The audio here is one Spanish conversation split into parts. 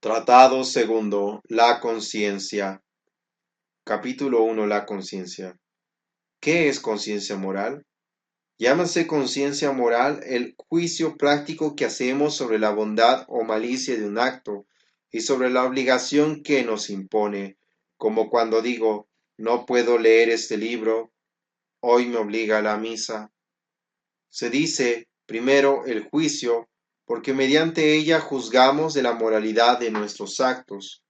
Tratado segundo, la conciencia. Capítulo 1, la conciencia. ¿Qué es conciencia moral? Llámase conciencia moral el juicio práctico que hacemos sobre la bondad o malicia de un acto y sobre la obligación que nos impone, como cuando digo, no puedo leer este libro, hoy me obliga la misa. Se dice, primero, el juicio, porque mediante ella juzgamos de la moralidad de nuestros actos.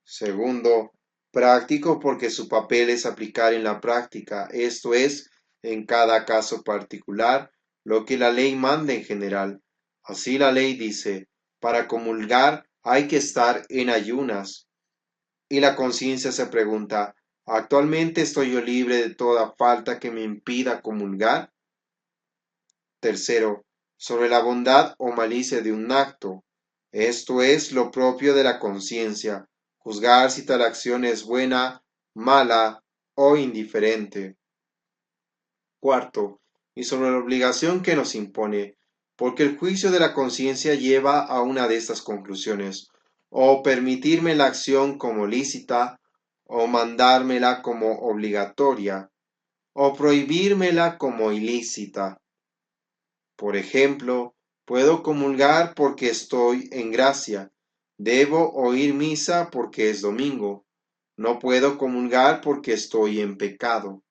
Segundo, práctico porque su papel es aplicar en la práctica, esto es, en cada caso particular, lo que la ley manda en general. Así la ley dice, para comulgar hay que estar en ayunas. Y la conciencia se pregunta, ¿actualmente estoy yo libre de toda falta que me impida comulgar? Tercero, sobre la bondad o malicia de un acto. Esto es lo propio de la conciencia, juzgar si tal acción es buena, mala o indiferente. Cuarto, y sobre la obligación que nos impone, porque el juicio de la conciencia lleva a una de estas conclusiones, o permitirme la acción como lícita, o mandármela como obligatoria, o prohibírmela como ilícita. Por ejemplo, puedo comulgar porque estoy en gracia. Debo oír misa porque es domingo. No puedo comulgar porque estoy en pecado.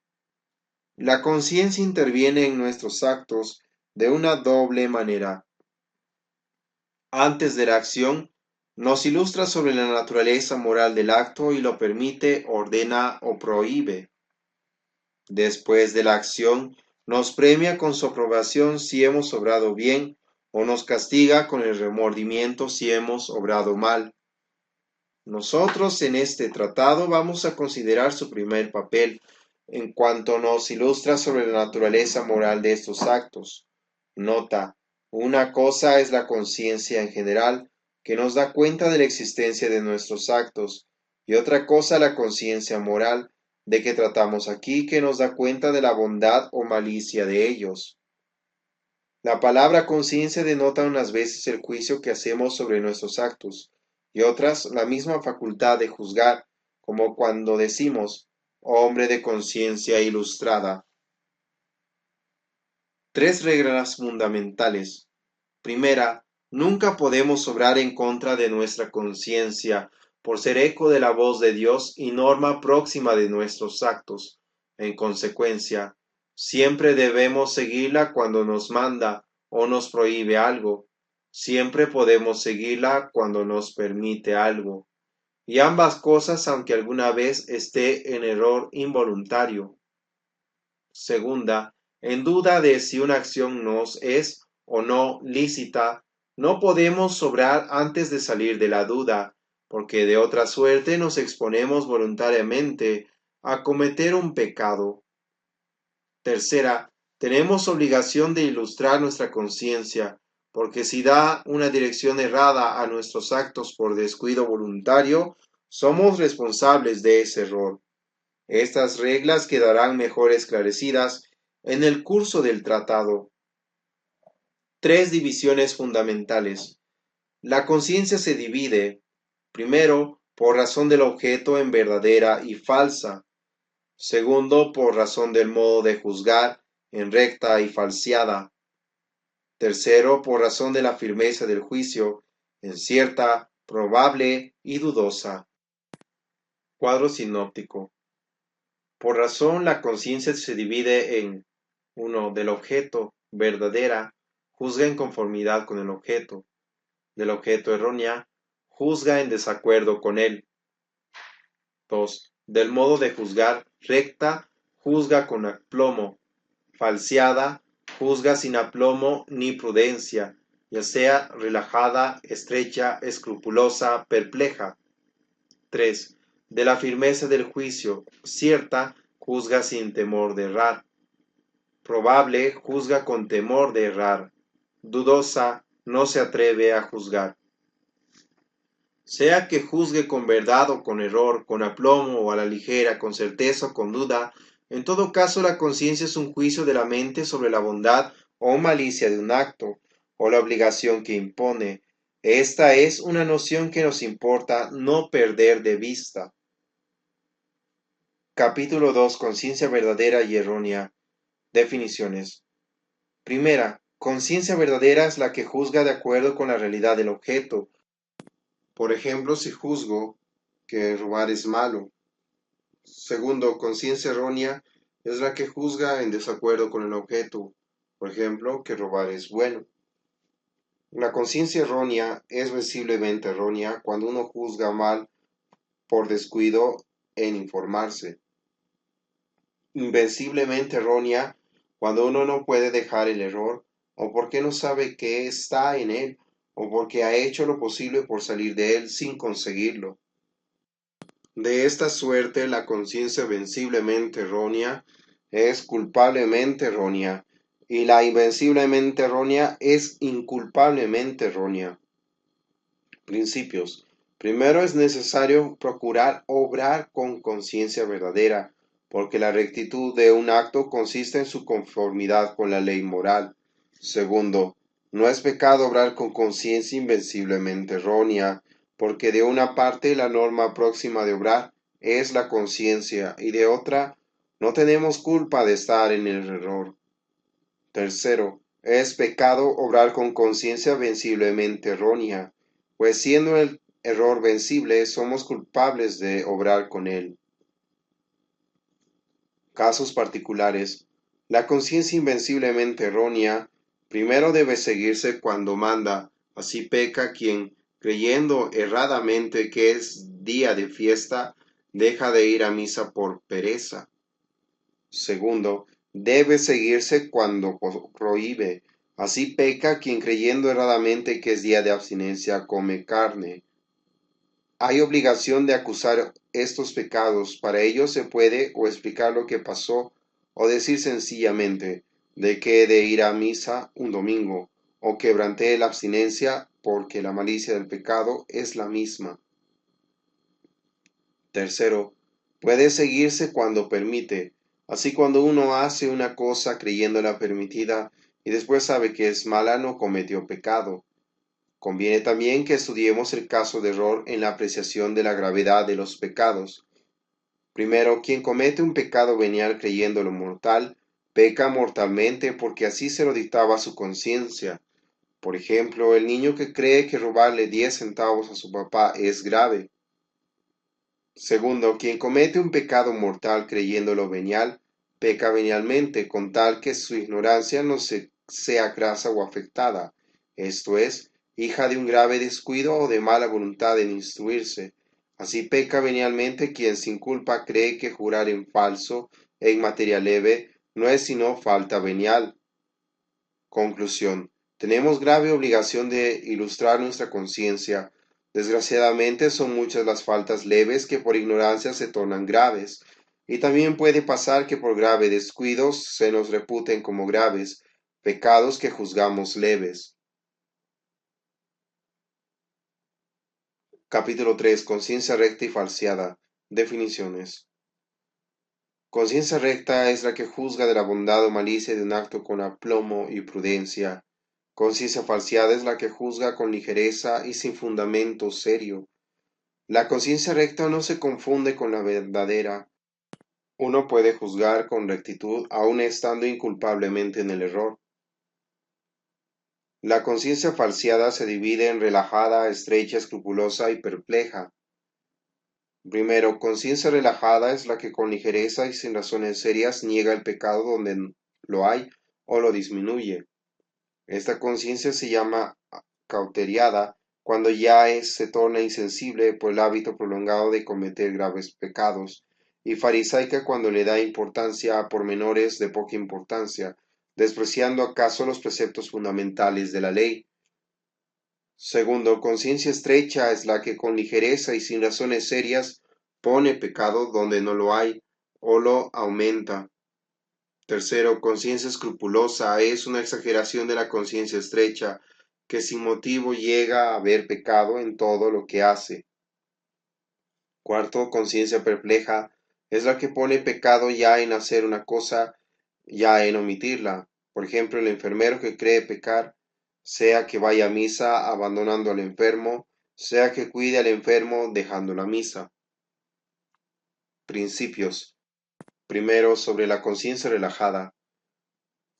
La conciencia interviene en nuestros actos de una doble manera. Antes de la acción, nos ilustra sobre la naturaleza moral del acto y lo permite, ordena o prohíbe. Después de la acción, nos premia con su aprobación si hemos obrado bien o nos castiga con el remordimiento si hemos obrado mal. Nosotros en este tratado vamos a considerar su primer papel en cuanto nos ilustra sobre la naturaleza moral de estos actos. Nota, una cosa es la conciencia en general, que nos da cuenta de la existencia de nuestros actos, y otra cosa la conciencia moral, de que tratamos aquí, que nos da cuenta de la bondad o malicia de ellos. La palabra conciencia denota unas veces el juicio que hacemos sobre nuestros actos, y otras la misma facultad de juzgar, como cuando decimos, hombre de conciencia ilustrada. Tres reglas fundamentales. Primera, nunca podemos obrar en contra de nuestra conciencia, por ser eco de la voz de Dios y norma próxima de nuestros actos. En consecuencia, siempre debemos seguirla cuando nos manda o nos prohíbe algo. Siempre podemos seguirla cuando nos permite algo. Y ambas cosas, aunque alguna vez esté en error involuntario. Segunda, en duda de si una acción nos es o no lícita, no podemos obrar antes de salir de la duda, porque de otra suerte nos exponemos voluntariamente a cometer un pecado. Tercera, tenemos obligación de ilustrar nuestra conciencia, porque si da una dirección errada a nuestros actos por descuido voluntario, somos responsables de ese error. Estas reglas quedarán mejor esclarecidas en el curso del tratado. Tres divisiones fundamentales. La conciencia se divide, primero, por razón del objeto en verdadera y falsa. Segundo, por razón del modo de juzgar en recta y falseada. Tercero, por razón de la firmeza del juicio en cierta, probable y dudosa. Cuadro sinóptico. Por razón, la conciencia se divide en 1. Del objeto, verdadera, juzga en conformidad con el objeto. Del objeto errónea, juzga en desacuerdo con él. 2. Del modo de juzgar, recta, juzga con aplomo. Falseada, juzga sin aplomo ni prudencia, ya sea relajada, estrecha, escrupulosa, perpleja. 3. De la firmeza del juicio, cierta, juzga sin temor de errar. Probable, juzga con temor de errar. Dudosa, no se atreve a juzgar. Sea que juzgue con verdad o con error, con aplomo o a la ligera, con certeza o con duda, en todo caso la conciencia es un juicio de la mente sobre la bondad o malicia de un acto, o la obligación que impone. Esta es una noción que nos importa no perder de vista. Capítulo 2. Conciencia verdadera y errónea. Definiciones. Primera, conciencia verdadera es la que juzga de acuerdo con la realidad del objeto. Por ejemplo, si juzgo que robar es malo. Segundo, conciencia errónea es la que juzga en desacuerdo con el objeto. Por ejemplo, que robar es bueno. La conciencia errónea es visiblemente errónea cuando uno juzga mal por descuido en informarse. Invenciblemente errónea cuando uno no puede dejar el error, o porque no sabe qué está en él, o porque ha hecho lo posible por salir de él sin conseguirlo. De esta suerte, la conciencia venciblemente errónea es culpablemente errónea, y la invenciblemente errónea es inculpablemente errónea. Principios. Primero es necesario procurar obrar con conciencia verdadera, porque la rectitud de un acto consiste en su conformidad con la ley moral. Segundo, no es pecado obrar con conciencia invenciblemente errónea, porque de una parte la norma próxima de obrar es la conciencia y de otra no tenemos culpa de estar en el error. Tercero, es pecado obrar con conciencia venciblemente errónea, pues siendo el error vencible, somos culpables de obrar con él. Casos particulares. La conciencia invenciblemente errónea primero debe seguirse cuando manda, así peca quien, creyendo erradamente que es día de fiesta, deja de ir a misa por pereza. Segundo, debe seguirse cuando prohíbe, así peca quien creyendo erradamente que es día de abstinencia come carne. Hay obligación de acusar estos pecados, para ello se puede o explicar lo que pasó o decir sencillamente de que he de ir a misa un domingo o quebranté la abstinencia porque la malicia del pecado es la misma. Tercero, puede seguirse cuando permite, así cuando uno hace una cosa creyéndola permitida y después sabe que es mala no cometió pecado. Conviene también que estudiemos el caso de error en la apreciación de la gravedad de los pecados. Primero, quien comete un pecado venial creyéndolo mortal, peca mortalmente porque así se lo dictaba su conciencia. Por ejemplo, el niño que cree que robarle 10 centavos a su papá es grave. Segundo, quien comete un pecado mortal creyéndolo venial, peca venialmente con tal que su ignorancia no sea grasa o afectada, esto es, hija de un grave descuido o de mala voluntad en instruirse. Así peca venialmente quien sin culpa cree que jurar en falso, en materia leve, no es sino falta venial. Conclusión. Tenemos grave obligación de ilustrar nuestra conciencia. Desgraciadamente son muchas las faltas leves que por ignorancia se tornan graves, y también puede pasar que por grave descuidos se nos reputen como graves, pecados que juzgamos leves. Capítulo 3. Conciencia recta y falseada. Definiciones. Conciencia recta es la que juzga de la bondad o malicia de un acto con aplomo y prudencia. Conciencia falseada es la que juzga con ligereza y sin fundamento serio. La conciencia recta no se confunde con la verdadera. Uno puede juzgar con rectitud aun estando inculpablemente en el error. La conciencia falseada se divide en relajada, estrecha, escrupulosa y perpleja. Primero, conciencia relajada es la que con ligereza y sin razones serias niega el pecado donde lo hay o lo disminuye. Esta conciencia se llama cauteriada cuando ya se torna insensible por el hábito prolongado de cometer graves pecados, y farisaica cuando le da importancia a pormenores de poca importancia, despreciando acaso los preceptos fundamentales de la ley. Segundo, conciencia estrecha es la que con ligereza y sin razones serias pone pecado donde no lo hay o lo aumenta. Tercero, conciencia escrupulosa es una exageración de la conciencia estrecha, que sin motivo llega a ver pecado en todo lo que hace. Cuarto, conciencia perpleja es la que pone pecado ya en hacer una cosa, ya en omitirla. Por ejemplo, el enfermero que cree pecar sea que vaya a misa abandonando al enfermo, sea que cuide al enfermo dejando la misa. Principios. Primero, sobre la conciencia relajada.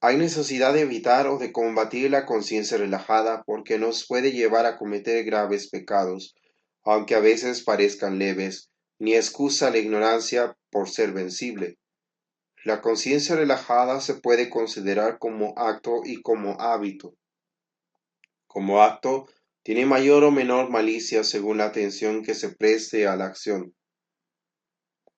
Hay necesidad de evitar o de combatir la conciencia relajada porque nos puede llevar a cometer graves pecados, aunque a veces parezcan leves, ni excusa la ignorancia por ser vencible. La conciencia relajada se puede considerar como acto y como hábito. Como acto, tiene mayor o menor malicia según la atención que se preste a la acción.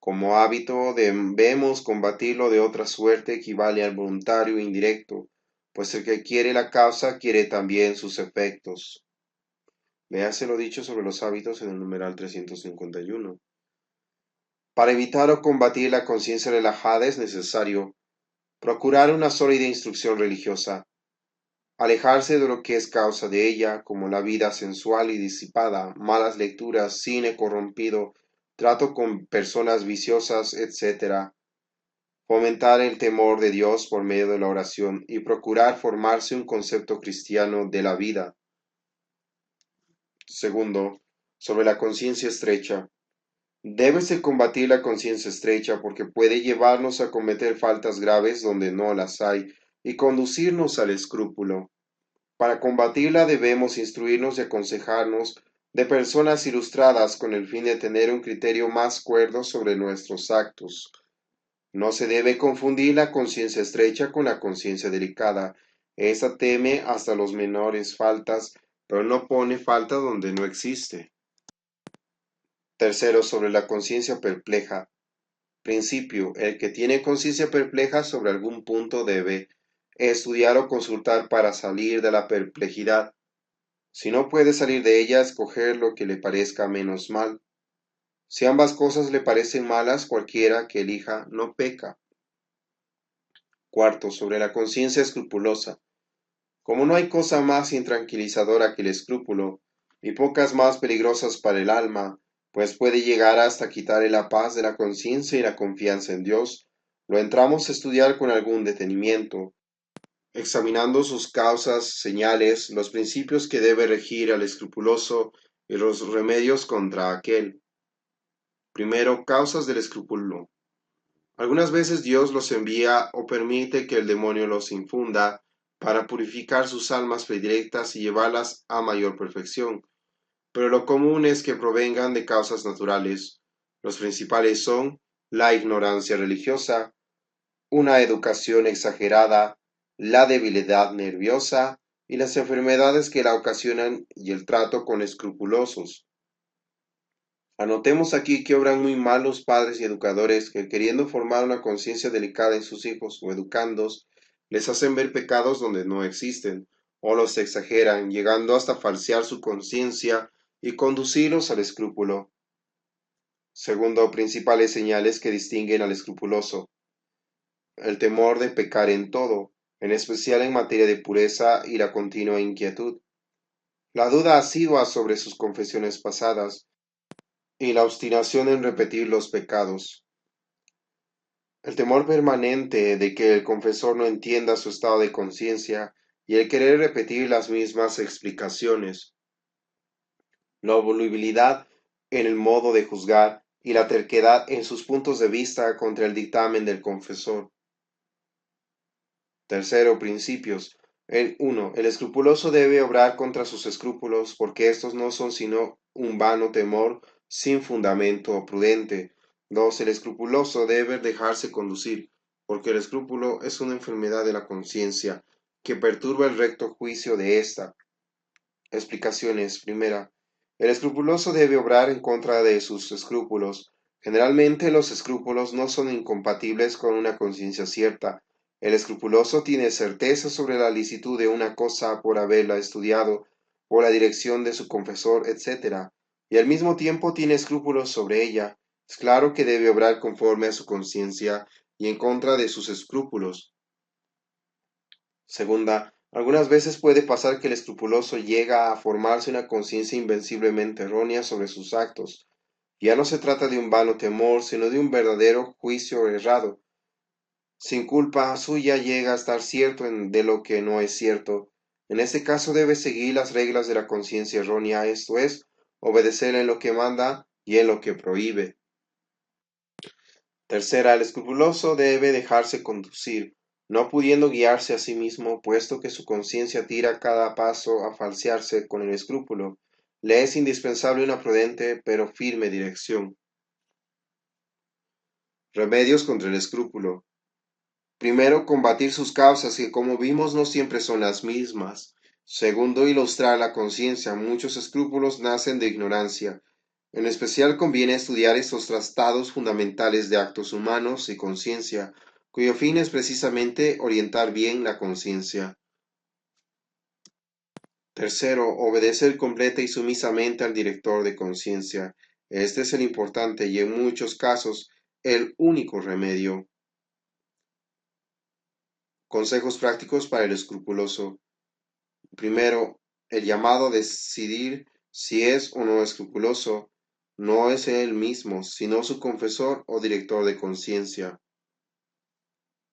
Como hábito, debemos combatirlo de otra suerte equivale al voluntario indirecto, pues el que quiere la causa quiere también sus efectos. Véase lo dicho sobre los hábitos en el numeral 351. Para evitar o combatir la conciencia relajada es necesario procurar una sólida instrucción religiosa, alejarse de lo que es causa de ella, como la vida sensual y disipada, malas lecturas, cine corrompido, trato con personas viciosas, etc. Fomentar el temor de Dios por medio de la oración y procurar formarse un concepto cristiano de la vida. Segundo, sobre la conciencia estrecha. Débese combatir la conciencia estrecha porque puede llevarnos a cometer faltas graves donde no las hay y conducirnos al escrúpulo. Para combatirla debemos instruirnos y aconsejarnos de personas ilustradas con el fin de tener un criterio más cuerdo sobre nuestros actos. No se debe confundir la conciencia estrecha con la conciencia delicada. Esta teme hasta los menores faltas, pero no pone falta donde no existe. Tercero, sobre la conciencia perpleja. Principio: el que tiene conciencia perpleja sobre algún punto debe estudiar o consultar para salir de la perplejidad. Si no puede salir de ella, escoger lo que le parezca menos mal. Si ambas cosas le parecen malas, cualquiera que elija no peca. Cuarto, sobre la conciencia escrupulosa. Como no hay cosa más intranquilizadora que el escrúpulo, y pocas más peligrosas para el alma, pues puede llegar hasta quitarle la paz de la conciencia y la confianza en Dios, lo entramos a estudiar con algún detenimiento, examinando sus causas, señales, los principios que debe regir al escrupuloso y los remedios contra aquel. Primero, causas del escrúpulo. Algunas veces Dios los envía o permite que el demonio los infunda para purificar sus almas predilectas y llevarlas a mayor perfección, pero lo común es que provengan de causas naturales. Los principales son la ignorancia religiosa, una educación exagerada, la debilidad nerviosa y las enfermedades que la ocasionan y el trato con escrupulosos. Anotemos aquí que obran muy mal los padres y educadores que, queriendo formar una conciencia delicada en sus hijos o educandos, les hacen ver pecados donde no existen, o los exageran, llegando hasta falsear su conciencia y conducirlos al escrúpulo. Segundo, principales señales que distinguen al escrupuloso. El temor de pecar en todo, en especial en materia de pureza y la continua inquietud. La duda asidua sobre sus confesiones pasadas, y la obstinación en repetir los pecados. El temor permanente de que el confesor no entienda su estado de conciencia y el querer repetir las mismas explicaciones. La volubilidad en el modo de juzgar y la terquedad en sus puntos de vista contra el dictamen del confesor. Tercero, principios. El 1. El escrupuloso debe obrar contra sus escrúpulos, porque estos no son sino un vano temor sin fundamento prudente. 2. El escrupuloso debe dejarse conducir, porque el escrúpulo es una enfermedad de la conciencia que perturba el recto juicio de ésta. Explicaciones. Primera. El escrupuloso debe obrar en contra de sus escrúpulos. Generalmente los escrúpulos no son incompatibles con una conciencia cierta. El escrupuloso tiene certeza sobre la licitud de una cosa por haberla estudiado, por la dirección de su confesor, etc., y al mismo tiempo tiene escrúpulos sobre ella. Es claro que debe obrar conforme a su conciencia y en contra de sus escrúpulos. Segunda, algunas veces puede pasar que el escrupuloso llega a formarse una conciencia invenciblemente errónea sobre sus actos. Ya no se trata de un vano temor, sino de un verdadero juicio errado. Sin culpa suya llega a estar cierto de lo que no es cierto, En este caso debe seguir las reglas de la conciencia errónea, esto es, obedecer en lo que manda y en lo que prohíbe. Tercera, el escrupuloso debe dejarse conducir, no pudiendo guiarse a sí mismo, puesto que su conciencia tira cada paso a falsearse con el escrúpulo. Le es indispensable una prudente pero firme dirección. Remedios contra el escrúpulo. Primero, combatir sus causas, que como vimos no siempre son las mismas. Segundo, ilustrar la conciencia. Muchos escrúpulos nacen de ignorancia. En especial conviene estudiar estos tratados fundamentales de actos humanos y conciencia, cuyo fin es precisamente orientar bien la conciencia. Tercero, obedecer completa y sumisamente al director de conciencia. Este es el importante y en muchos casos el único remedio. Consejos prácticos para el escrupuloso. Primero, el llamado a decidir si es o no escrupuloso no es él mismo, sino su confesor o director de conciencia.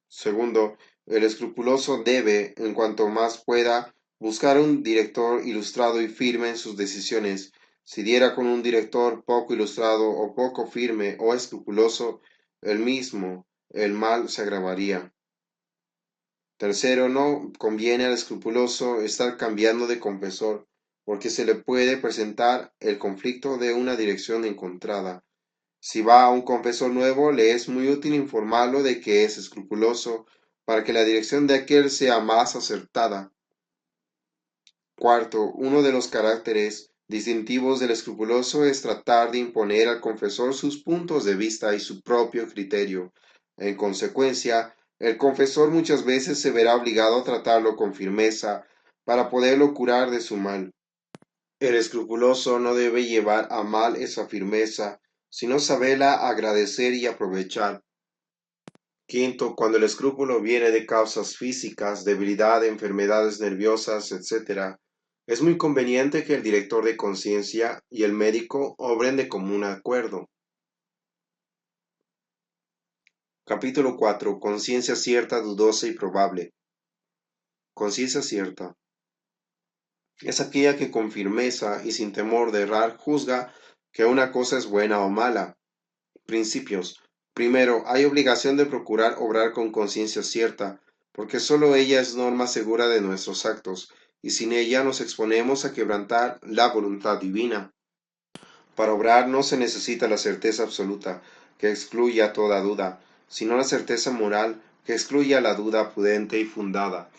Segundo, el escrupuloso debe, en cuanto más pueda, buscar un director ilustrado y firme en sus decisiones. Si diera con un director poco ilustrado o poco firme o escrupuloso, el mal se agravaría. Tercero, no conviene al escrupuloso estar cambiando de confesor, porque se le puede presentar el conflicto de una dirección encontrada. Si va a un confesor nuevo, le es muy útil informarlo de que es escrupuloso, para que la dirección de aquel sea más acertada. Cuarto, uno de los caracteres distintivos del escrupuloso es tratar de imponer al confesor sus puntos de vista y su propio criterio. En consecuencia, el confesor muchas veces se verá obligado a tratarlo con firmeza para poderlo curar de su mal. El escrupuloso no debe llevar a mal esa firmeza, sino saberla agradecer y aprovechar. Quinto, cuando el escrúpulo viene de causas físicas, debilidad, enfermedades nerviosas, etc., es muy conveniente que el director de conciencia y el médico obren de común acuerdo. Capítulo 4. Conciencia cierta, dudosa y probable. Conciencia cierta es aquella que con firmeza y sin temor de errar juzga que una cosa es buena o mala. Principios. Primero, hay obligación de procurar obrar con conciencia cierta, porque sólo ella es norma segura de nuestros actos, y sin ella nos exponemos a quebrantar la voluntad divina. Para obrar no se necesita la certeza absoluta, que excluya toda duda, sino la certeza moral, que excluya la duda prudente y fundada.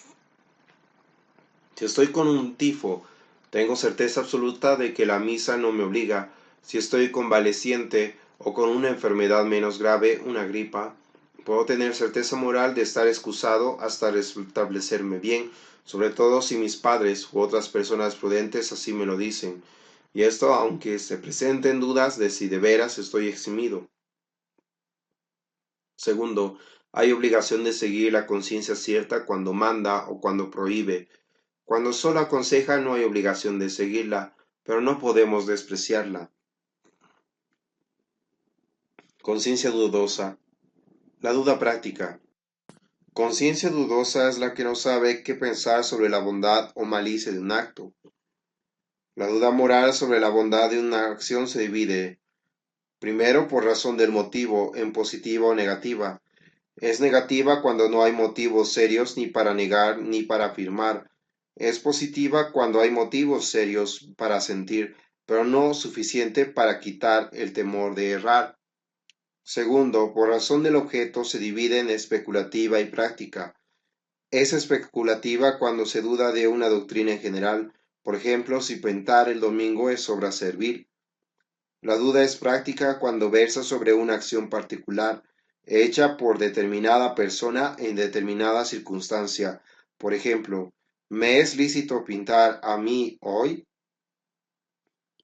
Si estoy con un tifo, tengo certeza absoluta de que la misa no me obliga. Si estoy convaleciente o con una enfermedad menos grave, una gripa, puedo tener certeza moral de estar excusado hasta restablecerme bien, sobre todo si mis padres u otras personas prudentes así me lo dicen, y esto aunque se presenten dudas de si de veras estoy eximido. Segundo, hay obligación de seguir la conciencia cierta cuando manda o cuando prohíbe. Cuando solo aconseja no hay obligación de seguirla, pero no podemos despreciarla. Conciencia dudosa. La duda práctica. Conciencia dudosa es la que no sabe qué pensar sobre la bondad o malicia de un acto. La duda moral sobre la bondad de una acción se divide, primero por razón del motivo, en positiva o negativa. Es negativa cuando no hay motivos serios ni para negar ni para afirmar. Es positiva cuando hay motivos serios para sentir, pero no suficiente para quitar el temor de errar. Segundo, por razón del objeto se divide en especulativa y práctica. Es especulativa cuando se duda de una doctrina en general, por ejemplo, si pintar el domingo es obra servil. La duda es práctica cuando versa sobre una acción particular, hecha por determinada persona en determinada circunstancia. Por ejemplo, ¿me es lícito pintar a mí hoy?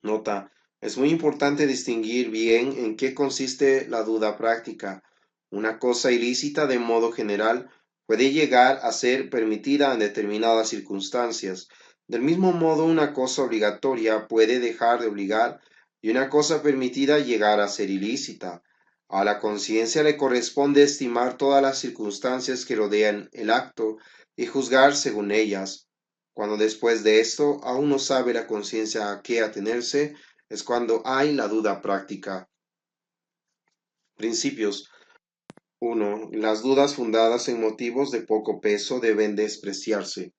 Nota: es muy importante distinguir bien en qué consiste la duda práctica. Una cosa ilícita de modo general puede llegar a ser permitida en determinadas circunstancias. Del mismo modo, una cosa obligatoria puede dejar de obligar y una cosa permitida llegar a ser ilícita. A la conciencia le corresponde estimar todas las circunstancias que rodean el acto y juzgar según ellas. Cuando después de esto aún no sabe la conciencia a qué atenerse, es cuando hay la duda práctica. Principios. 1. Las dudas fundadas en motivos de poco peso deben despreciarse.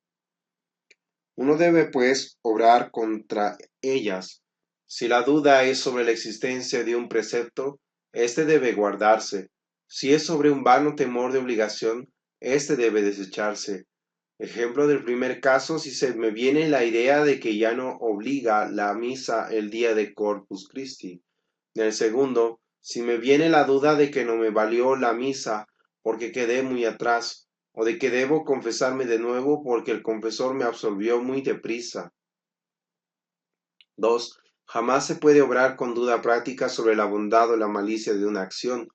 Uno debe, pues, obrar contra ellas. Si la duda es sobre la existencia de un precepto, éste debe guardarse. Si es sobre un vano temor de obligación, éste debe desecharse. Ejemplo del primer caso, si se me viene la idea de que ya no obliga la misa el día de Corpus Christi. Del segundo, si me viene la duda de que no me valió la misa porque quedé muy atrás, o de que debo confesarme de nuevo porque el confesor me absolvió muy deprisa. 2. Jamás se puede obrar con duda práctica sobre la bondad o la malicia de una acción.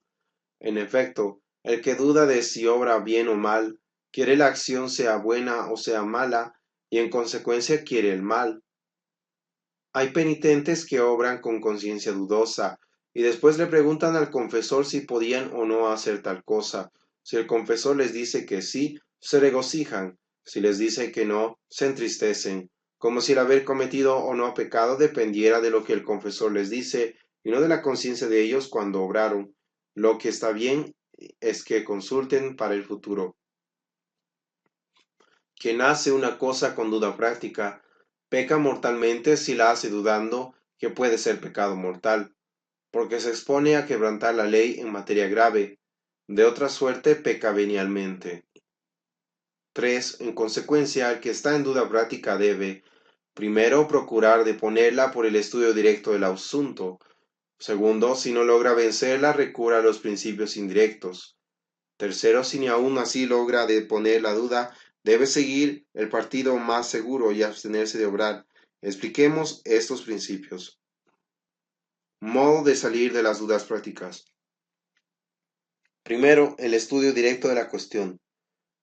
En efecto, el que duda de si obra bien o mal, quiere la acción sea buena o sea mala, y en consecuencia quiere el mal. Hay penitentes que obran con conciencia dudosa, y después le preguntan al confesor si podían o no hacer tal cosa. Si el confesor les dice que sí, se regocijan; si les dice que no, se entristecen, como si el haber cometido o no pecado dependiera de lo que el confesor les dice, y no de la conciencia de ellos cuando obraron. Lo que está bien es que consulten para el futuro. Quien hace una cosa con duda práctica, peca mortalmente si la hace dudando que puede ser pecado mortal, porque se expone a quebrantar la ley en materia grave; de otra suerte peca venialmente. 3. En consecuencia, el que está en duda práctica debe, primero, procurar deponerla por el estudio directo del asunto; segundo, si no logra vencerla, recurra a los principios indirectos; tercero, si ni aun así logra deponer la duda, debe seguir el partido más seguro y abstenerse de obrar. Expliquemos estos principios. Modo de salir de las dudas prácticas. Primero, el estudio directo de la cuestión.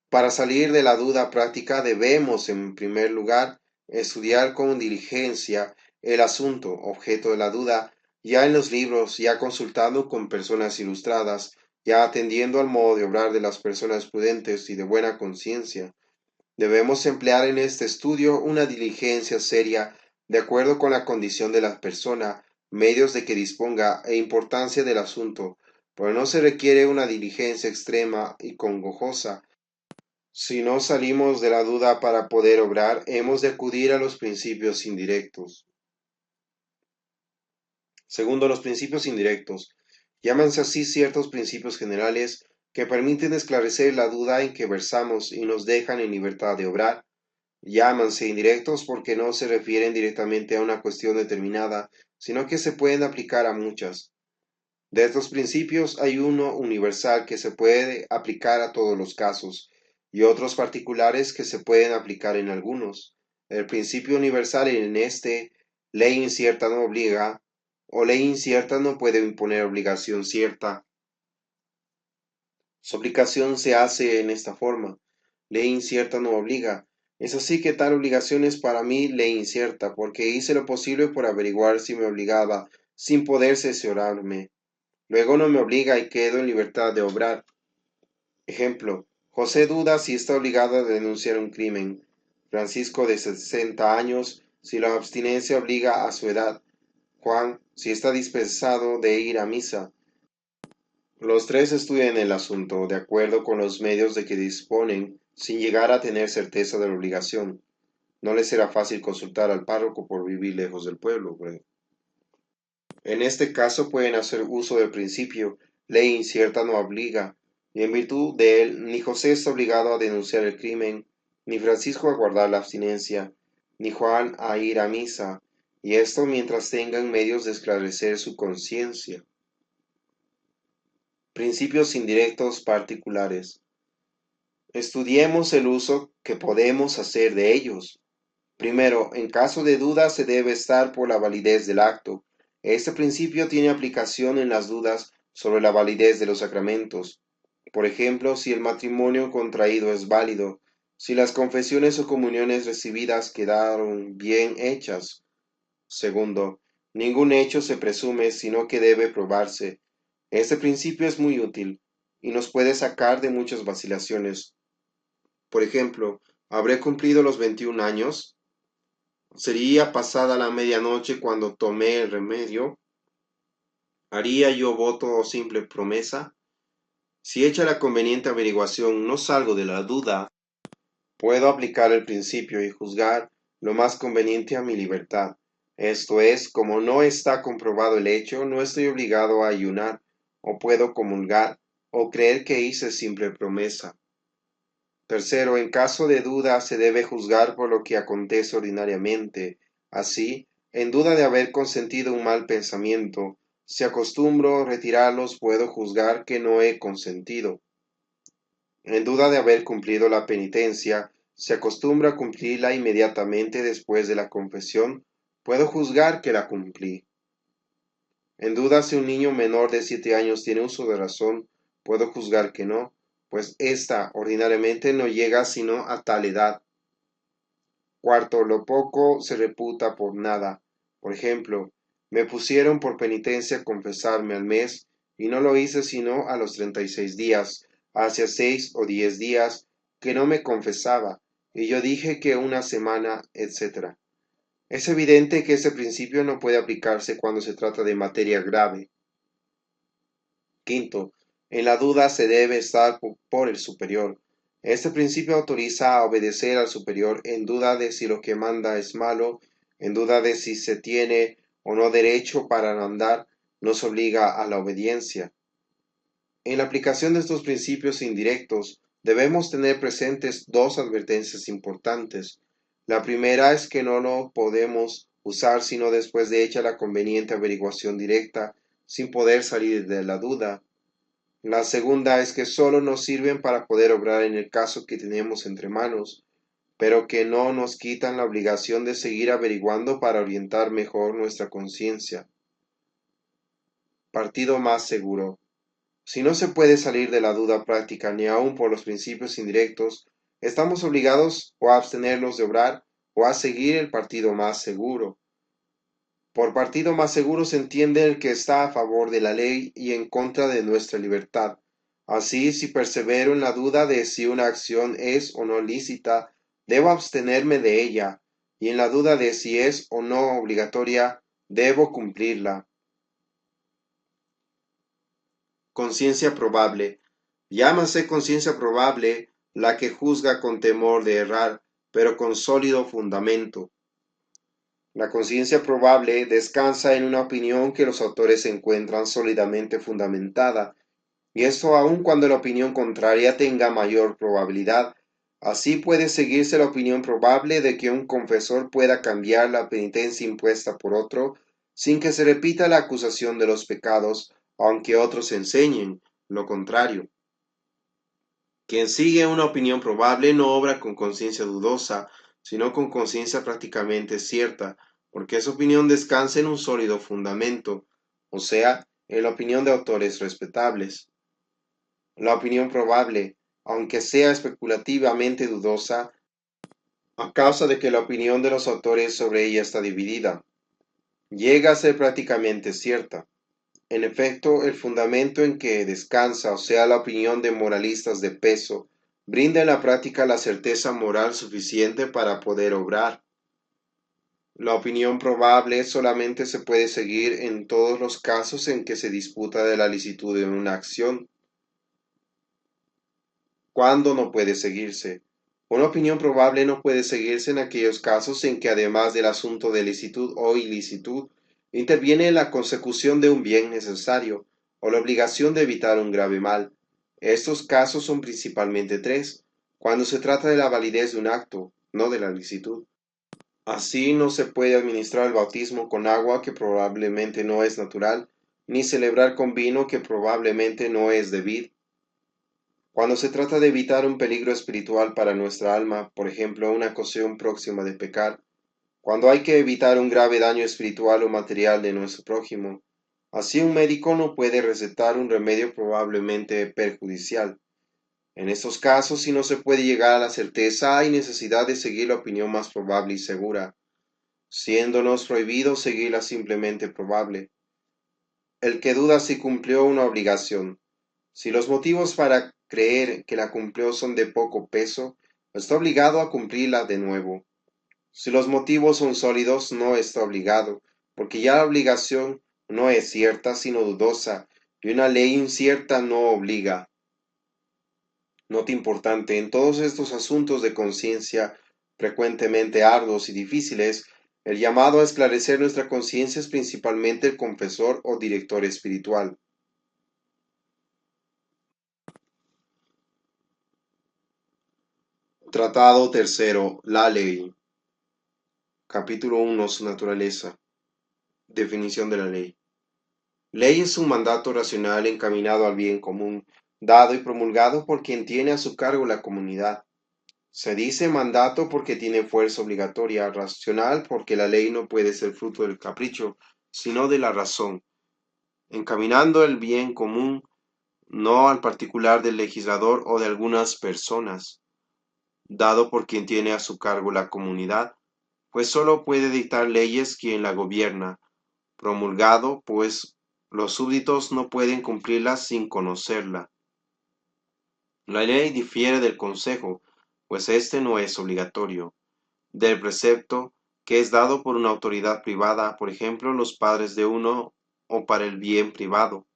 Para salir de la duda práctica debemos, en primer lugar, estudiar con diligencia el asunto objeto de la duda, ya en los libros, ya consultando con personas ilustradas, ya atendiendo al modo de obrar de las personas prudentes y de buena conciencia. Debemos emplear en este estudio una diligencia seria, de acuerdo con la condición de la persona, medios de que disponga e importancia del asunto, pero no se requiere una diligencia extrema y congojosa. Si no salimos de la duda para poder obrar, hemos de acudir a los principios indirectos. Segundo, los principios indirectos. Llámanse así ciertos principios generales que permiten esclarecer la duda en que versamos y nos dejan en libertad de obrar. Llámanse indirectos porque no se refieren directamente a una cuestión determinada, sino que se pueden aplicar a muchas. De estos principios hay uno universal que se puede aplicar a todos los casos, y otros particulares que se pueden aplicar en algunos. El principio universal en este, ley incierta no obliga, o ley incierta no puede imponer obligación cierta. Su aplicación se hace en esta forma: ley incierta no obliga. Es así que tal obligación es para mí ley incierta, porque hice lo posible por averiguar si me obligaba, sin poder cerciorarme. Luego no me obliga y quedo en libertad de obrar. Ejemplo: José duda si está obligado a denunciar un crimen; Francisco, de 60 años, si la abstinencia obliga a su edad; Juan, si está dispensado de ir a misa. Los tres estudian el asunto, de acuerdo con los medios de que disponen, sin llegar a tener certeza de la obligación. No les será fácil consultar al párroco por vivir lejos del pueblo. En este caso pueden hacer uso del principio: ley incierta no obliga, y en virtud de él ni José está obligado a denunciar el crimen, ni Francisco a guardar la abstinencia, ni Juan a ir a misa, y esto mientras tengan medios de esclarecer su conciencia. Principios indirectos particulares. Estudiemos el uso que podemos hacer de ellos. Primero, en caso de duda se debe estar por la validez del acto. Este principio tiene aplicación en las dudas sobre la validez de los sacramentos. Por ejemplo, si el matrimonio contraído es válido, si las confesiones o comuniones recibidas quedaron bien hechas. Segundo, ningún hecho se presume, sino que debe probarse. Este principio es muy útil y nos puede sacar de muchas vacilaciones. Por ejemplo, Habré cumplido los 21 años. Sería pasada la medianoche cuando tomé el remedio. ¿Haría yo voto o simple promesa? Si hecha la conveniente averiguación no salgo de la duda, puedo aplicar el principio y juzgar lo más conveniente a mi libertad. Esto es, como no está comprobado el hecho, no estoy obligado a ayunar, o puedo comulgar, o creer que hice simple promesa. Tercero, en caso de duda se debe juzgar por lo que acontece ordinariamente. Así, en duda de haber consentido un mal pensamiento, si acostumbro retirarlos, puedo juzgar que no he consentido. En duda de haber cumplido la penitencia, si acostumbro a cumplirla inmediatamente después de la confesión, puedo juzgar que la cumplí. En duda si un niño menor de 7 años tiene uso de razón, puedo juzgar que no, pues ésta ordinariamente no llega sino a tal edad. Cuarto, lo poco se reputa por nada. Por ejemplo, me pusieron por penitencia confesarme al mes, y no lo hice sino a los 36 días, hacia 6 o 10 días que no me confesaba, y yo dije que una semana, etc. Es evidente que ese principio no puede aplicarse cuando se trata de materia grave. Quinto, en la duda se debe estar por el superior. Este principio autoriza a obedecer al superior en duda de si lo que manda es malo, en duda de si se tiene o no derecho para mandar, nos obliga a la obediencia. En la aplicación de estos principios indirectos, debemos tener presentes dos advertencias importantes. La primera es que no lo podemos usar sino después de hecha la conveniente averiguación directa, sin poder salir de la duda. La segunda es que sólo nos sirven para poder obrar en el caso que tenemos entre manos, pero que no nos quitan la obligación de seguir averiguando para orientar mejor nuestra conciencia. Partido más seguro. Si no se puede salir de la duda práctica ni aun por los principios indirectos, estamos obligados o a abstenernos de obrar o a seguir el partido más seguro. Por partido más seguro se entiende el que está a favor de la ley y en contra de nuestra libertad. Así, si persevero en la duda de si una acción es o no lícita, debo abstenerme de ella, y en la duda de si es o no obligatoria, debo cumplirla. Conciencia probable. Llámase conciencia probable la que juzga con temor de errar, pero con sólido fundamento. La conciencia probable descansa en una opinión que los autores encuentran sólidamente fundamentada, y esto aun cuando la opinión contraria tenga mayor probabilidad. Así puede seguirse la opinión probable de que un confesor pueda cambiar la penitencia impuesta por otro, sin que se repita la acusación de los pecados, aunque otros enseñen lo contrario. Quien sigue una opinión probable no obra con conciencia dudosa, sino con conciencia prácticamente cierta, porque esa opinión descansa en un sólido fundamento, o sea, en la opinión de autores respetables. La opinión probable, aunque sea especulativamente dudosa, a causa de que la opinión de los autores sobre ella está dividida, llega a ser prácticamente cierta. En efecto, el fundamento en que descansa, o sea, la opinión de moralistas de peso, brinda en la práctica la certeza moral suficiente para poder obrar. La opinión probable solamente se puede seguir en todos los casos en que se disputa de la licitud de una acción. ¿Cuándo no puede seguirse? Una opinión probable no puede seguirse en aquellos casos en que además del asunto de licitud o ilicitud, interviene la consecución de un bien necesario o la obligación de evitar un grave mal. Estos casos son principalmente tres, cuando se trata de la validez de un acto, no de la licitud. Así no se puede administrar el bautismo con agua que probablemente no es natural, ni celebrar con vino que probablemente no es de vid. Cuando se trata de evitar un peligro espiritual para nuestra alma, por ejemplo, una ocasión próxima de pecar, cuando hay que evitar un grave daño espiritual o material de nuestro prójimo, así un médico no puede recetar un remedio probablemente perjudicial. En estos casos, si no se puede llegar a la certeza, hay necesidad de seguir la opinión más probable y segura, siéndonos prohibido seguir la simplemente probable. El que duda si cumplió una obligación. Si los motivos para creer que la cumplió son de poco peso, está obligado a cumplirla de nuevo. Si los motivos son sólidos, no está obligado, porque ya la obligación no es cierta, sino dudosa, y una ley incierta no obliga. Nota importante, en todos estos asuntos de conciencia, frecuentemente arduos y difíciles, el llamado a esclarecer nuestra conciencia es principalmente el confesor o director espiritual. Tratado tercero, la ley. Capítulo 1, su naturaleza. Definición de la ley. Ley es un mandato racional encaminado al bien común, dado y promulgado por quien tiene a su cargo la comunidad. Se dice mandato porque tiene fuerza obligatoria, racional porque la ley no puede ser fruto del capricho, sino de la razón, encaminando el bien común, no al particular del legislador o de algunas personas, dado por quien tiene a su cargo la comunidad, pues sólo puede dictar leyes quien la gobierna, promulgado, pues los súbditos no pueden cumplirla sin conocerla. La ley difiere del consejo, pues éste no es obligatorio, del precepto, que es dado por una autoridad privada, por ejemplo, los padres de uno, o para el bien privado,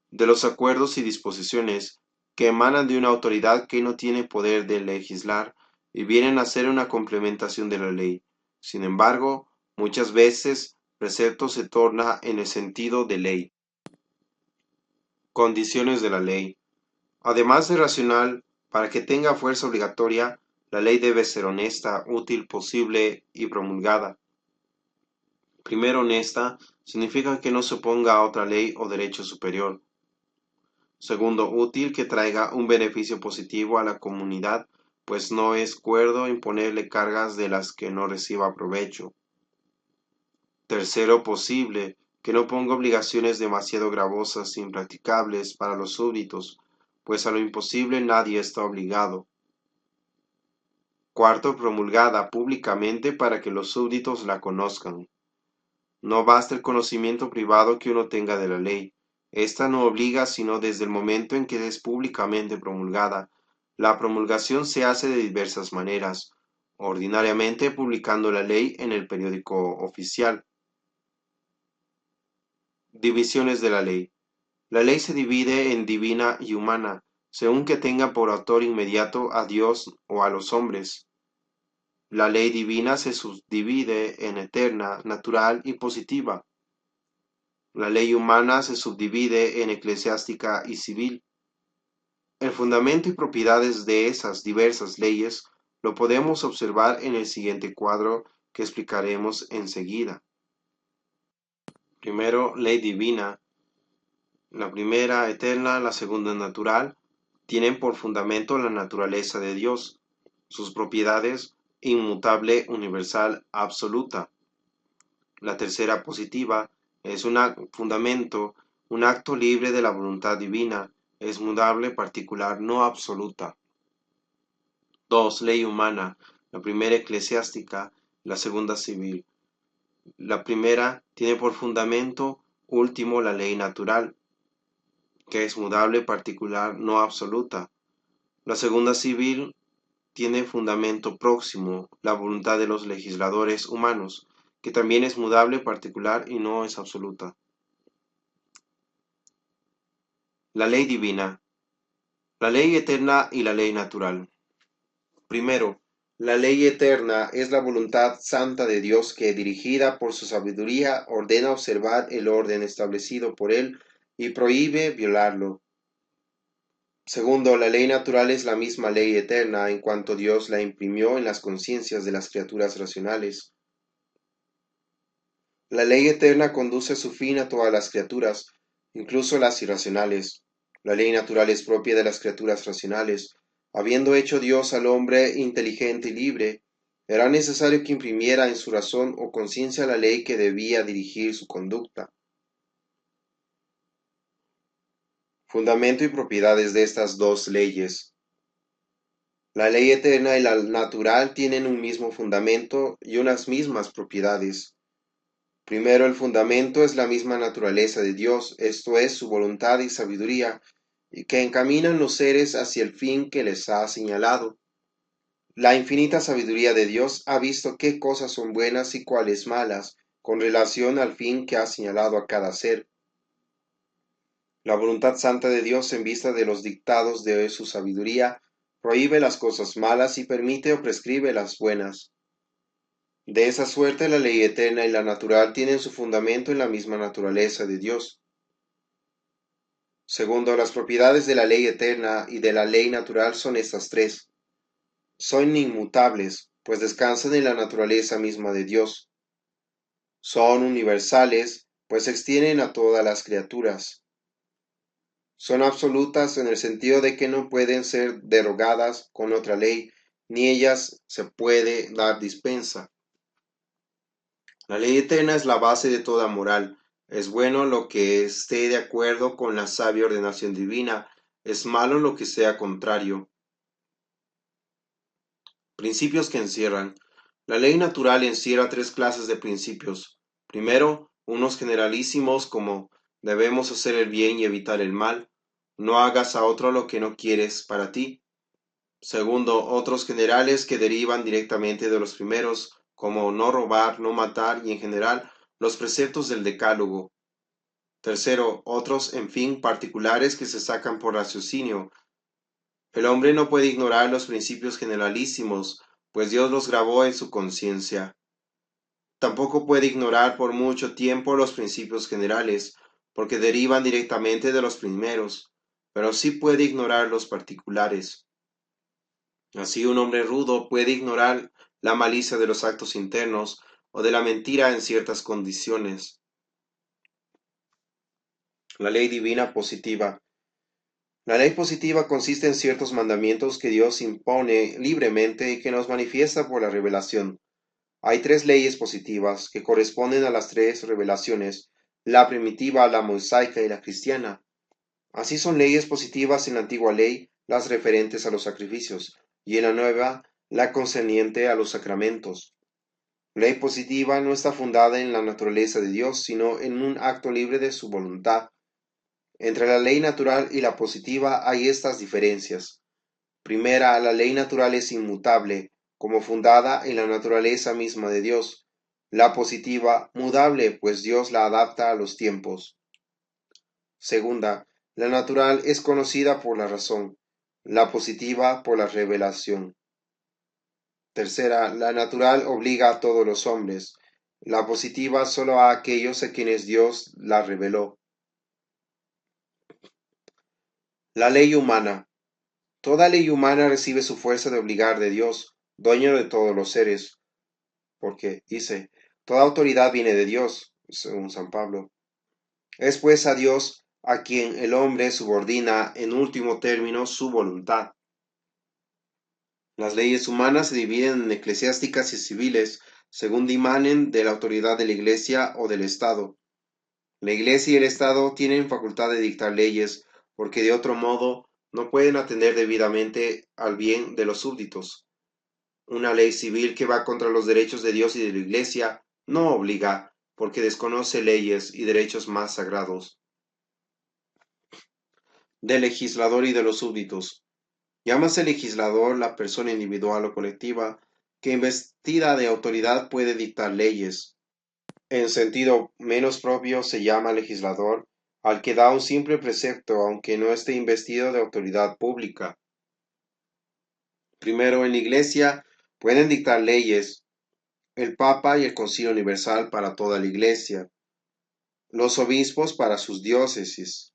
de los acuerdos y disposiciones, que emanan de una autoridad que no tiene poder de legislar, y vienen a ser una complementación de la ley. Sin embargo, muchas veces, precepto se torna en el sentido de ley. Condiciones de la ley. Además de racional, para que tenga fuerza obligatoria, la ley debe ser honesta, útil, posible y promulgada. Primero, honesta significa que no se oponga a otra ley o derecho superior. Segundo, útil, que traiga un beneficio positivo a la comunidad, pues no es cuerdo imponerle cargas de las que no reciba provecho. Tercero, posible, que no ponga obligaciones demasiado gravosas e impracticables para los súbditos, pues a lo imposible nadie está obligado. Cuarto, promulgada públicamente para que los súbditos la conozcan. No basta el conocimiento privado que uno tenga de la ley. Esta no obliga sino desde el momento en que es públicamente promulgada. La promulgación se hace de diversas maneras, ordinariamente publicando la ley en el periódico oficial. Divisiones de la ley. La ley se divide en divina y humana, según que tenga por autor inmediato a Dios o a los hombres. La ley divina se subdivide en eterna, natural y positiva. La ley humana se subdivide en eclesiástica y civil. El fundamento y propiedades de esas diversas leyes lo podemos observar en el siguiente cuadro que explicaremos enseguida. Primero, ley divina. La primera eterna, la segunda natural, tienen por fundamento la naturaleza de Dios, sus propiedades inmutable, universal, absoluta. La tercera positiva es un fundamento, un acto libre de la voluntad divina, es mudable, particular, no absoluta. 2. Ley humana. La primera eclesiástica, la segunda civil. La primera tiene por fundamento último la ley natural, que es mudable, particular, no absoluta. La segunda civil tiene fundamento próximo, la voluntad de los legisladores humanos, que también es mudable, particular y no es absoluta. La ley divina, la ley eterna y la ley natural. Primero, la ley eterna es la voluntad santa de Dios que, dirigida por su sabiduría, ordena observar el orden establecido por él y prohíbe violarlo. Segundo, la ley natural es la misma ley eterna en cuanto Dios la imprimió en las conciencias de las criaturas racionales. La ley eterna conduce a su fin a todas las criaturas, incluso las irracionales. La ley natural es propia de las criaturas racionales. Habiendo hecho Dios al hombre inteligente y libre, era necesario que imprimiera en su razón o conciencia la ley que debía dirigir su conducta. Fundamento y propiedades de estas dos leyes. La ley eterna y la natural tienen un mismo fundamento y unas mismas propiedades. Primero, el fundamento es la misma naturaleza de Dios, esto es, su voluntad y sabiduría, y que encaminan los seres hacia el fin que les ha señalado. La infinita sabiduría de Dios ha visto qué cosas son buenas y cuáles malas, con relación al fin que ha señalado a cada ser. La voluntad santa de Dios, en vista de los dictados de su sabiduría, prohíbe las cosas malas y permite o prescribe las buenas. De esa suerte, la ley eterna y la natural tienen su fundamento en la misma naturaleza de Dios. Segundo, las propiedades de la ley eterna y de la ley natural son estas tres. Son inmutables, pues descansan en la naturaleza misma de Dios. Son universales, pues se extienden a todas las criaturas. Son absolutas en el sentido de que no pueden ser derogadas con otra ley, ni ellas se puede dar dispensa. La ley eterna es la base de toda moral. Es bueno lo que esté de acuerdo con la sabia ordenación divina, es malo lo que sea contrario. Principios que encierran. La ley natural encierra tres clases de principios. Primero, unos generalísimos como debemos hacer el bien y evitar el mal. No hagas a otro lo que no quieres para ti. Segundo, otros generales que derivan directamente de los primeros, como no robar, no matar y en general los preceptos del Decálogo. Tercero, otros, en fin, particulares que se sacan por raciocinio. El hombre no puede ignorar los principios generalísimos, pues Dios los grabó en su conciencia. Tampoco puede ignorar por mucho tiempo los principios generales, porque derivan directamente de los primeros, pero sí puede ignorar los particulares. Así un hombre rudo puede ignorar la malicia de los actos internos o de la mentira en ciertas condiciones. La ley divina positiva. La ley positiva consiste en ciertos mandamientos que Dios impone libremente y que nos manifiesta por la revelación. Hay tres leyes positivas que corresponden a las tres revelaciones, la primitiva, la mosaica y la cristiana. Así son leyes positivas en la antigua ley las referentes a los sacrificios, y en la nueva la concerniente a los sacramentos. Ley positiva no está fundada en la naturaleza de Dios, sino en un acto libre de su voluntad. Entre la ley natural y la positiva hay estas diferencias. Primera, la ley natural es inmutable, como fundada en la naturaleza misma de Dios. La positiva, mudable, pues Dios la adapta a los tiempos. Segunda, la natural es conocida por la razón, la positiva por la revelación. Tercera, la natural obliga a todos los hombres, la positiva solo a aquellos a quienes Dios la reveló. La ley humana. Toda ley humana recibe su fuerza de obligar de Dios, dueño de todos los seres, porque dice, toda autoridad viene de Dios, según San Pablo. Es pues a Dios a quien el hombre subordina en último término su voluntad. Las leyes humanas se dividen en eclesiásticas y civiles, según dimanen de la autoridad de la Iglesia o del Estado. La Iglesia y el Estado tienen facultad de dictar leyes, porque de otro modo no pueden atender debidamente al bien de los súbditos. Una ley civil que va contra los derechos de Dios y de la Iglesia no obliga, porque desconoce leyes y derechos más sagrados. Del legislador y de los súbditos. Llámase legislador la persona individual o colectiva que investida de autoridad puede dictar leyes. En sentido menos propio se llama legislador al que da un simple precepto aunque no esté investido de autoridad pública. Primero, en la Iglesia pueden dictar leyes el Papa y el Concilio Universal para toda la Iglesia, los obispos para sus diócesis,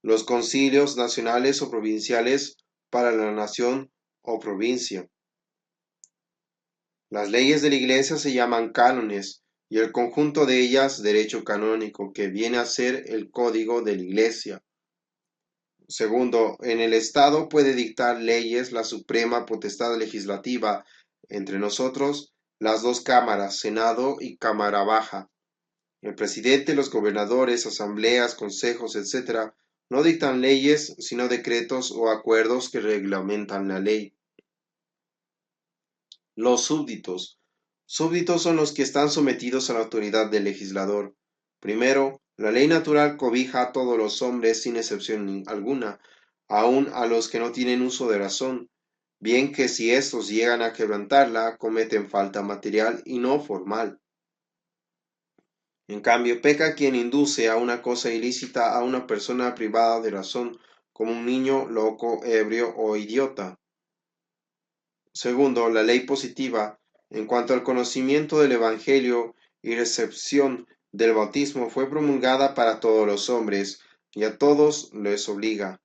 los concilios nacionales o provinciales para la nación o provincia. Las leyes de la Iglesia se llaman cánones y el conjunto de ellas derecho canónico, que viene a ser el código de la Iglesia. Segundo, en el Estado puede dictar leyes la suprema potestad legislativa, entre nosotros las dos cámaras, Senado y Cámara Baja. El presidente, los gobernadores, asambleas, consejos, etc., no dictan leyes, sino decretos o acuerdos que reglamentan la ley. Los súbditos. Súbditos son los que están sometidos a la autoridad del legislador. Primero, la ley natural cobija a todos los hombres sin excepción alguna, aun a los que no tienen uso de razón. bien que si estos llegan a quebrantarla, cometen falta material y no formal. En cambio, peca quien induce a una cosa ilícita a una persona privada de razón, como un niño loco, ebrio o idiota. Segundo, la ley positiva, en cuanto al conocimiento del Evangelio y recepción del bautismo, fue promulgada para todos los hombres, y a todos les obliga.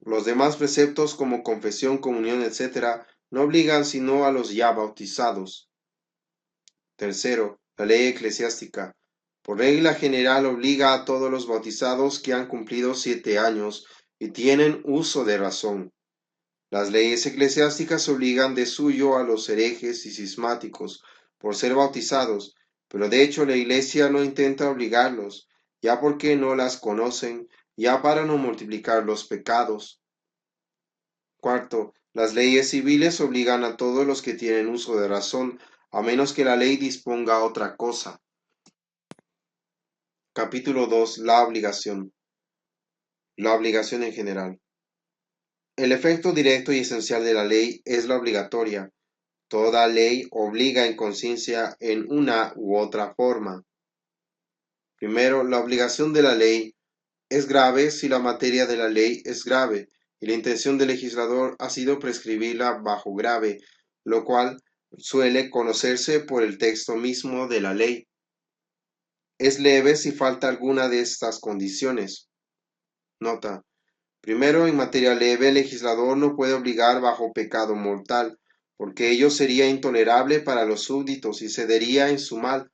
Los demás preceptos como confesión, comunión, etc., no obligan sino a los ya bautizados. Tercero, la ley eclesiástica. Por regla general obliga a todos los bautizados que han cumplido 7 años y tienen uso de razón. Las leyes eclesiásticas obligan de suyo a los herejes y cismáticos por ser bautizados, pero de hecho la Iglesia no intenta obligarlos, ya porque no las conocen, ya para no multiplicar los pecados. Cuarto, las leyes civiles obligan a todos los que tienen uso de razón, a menos que la ley disponga otra cosa. Capítulo 2. La obligación. La obligación en general. El efecto directo y esencial de la ley es la obligatoria. Toda ley obliga en conciencia en una u otra forma. Primero, la obligación de la ley es grave si la materia de la ley es grave y la intención del legislador ha sido prescribirla bajo grave, lo cual suele conocerse por el texto mismo de la ley. Es leve si falta alguna de estas condiciones. Nota. Primero, en materia leve, el legislador no puede obligar bajo pecado mortal, porque ello sería intolerable para los súbditos y cedería en su mal.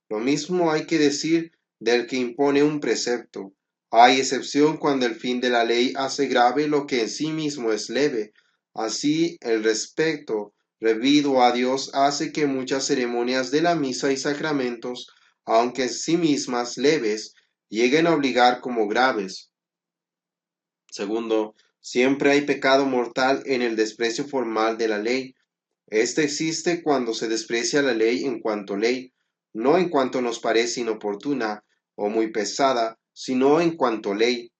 Lo mismo hay que decir del que impone un precepto. Hay excepción cuando el fin de la ley hace grave lo que en sí mismo es leve. Así, el respeto debido a Dios hace que muchas ceremonias de la misa y sacramentos, aunque en sí mismas leves, lleguen a obligar como graves. Segundo, siempre hay pecado mortal en el desprecio formal de la ley. Este existe cuando se desprecia la ley en cuanto ley, no en cuanto nos parece inoportuna o muy pesada, sino en cuanto ley,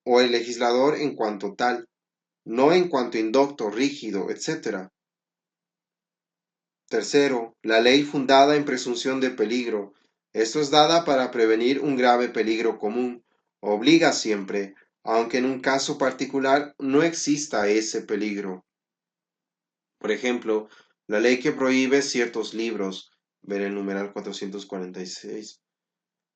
o el legislador en cuanto tal, no en cuanto indocto, rígido, etc. Tercero, la ley fundada en presunción de peligro. Esto es dada para prevenir un grave peligro común. Obliga siempre, aunque en un caso particular no exista ese peligro. Por ejemplo, la ley que prohíbe ciertos libros, ver el numeral 446.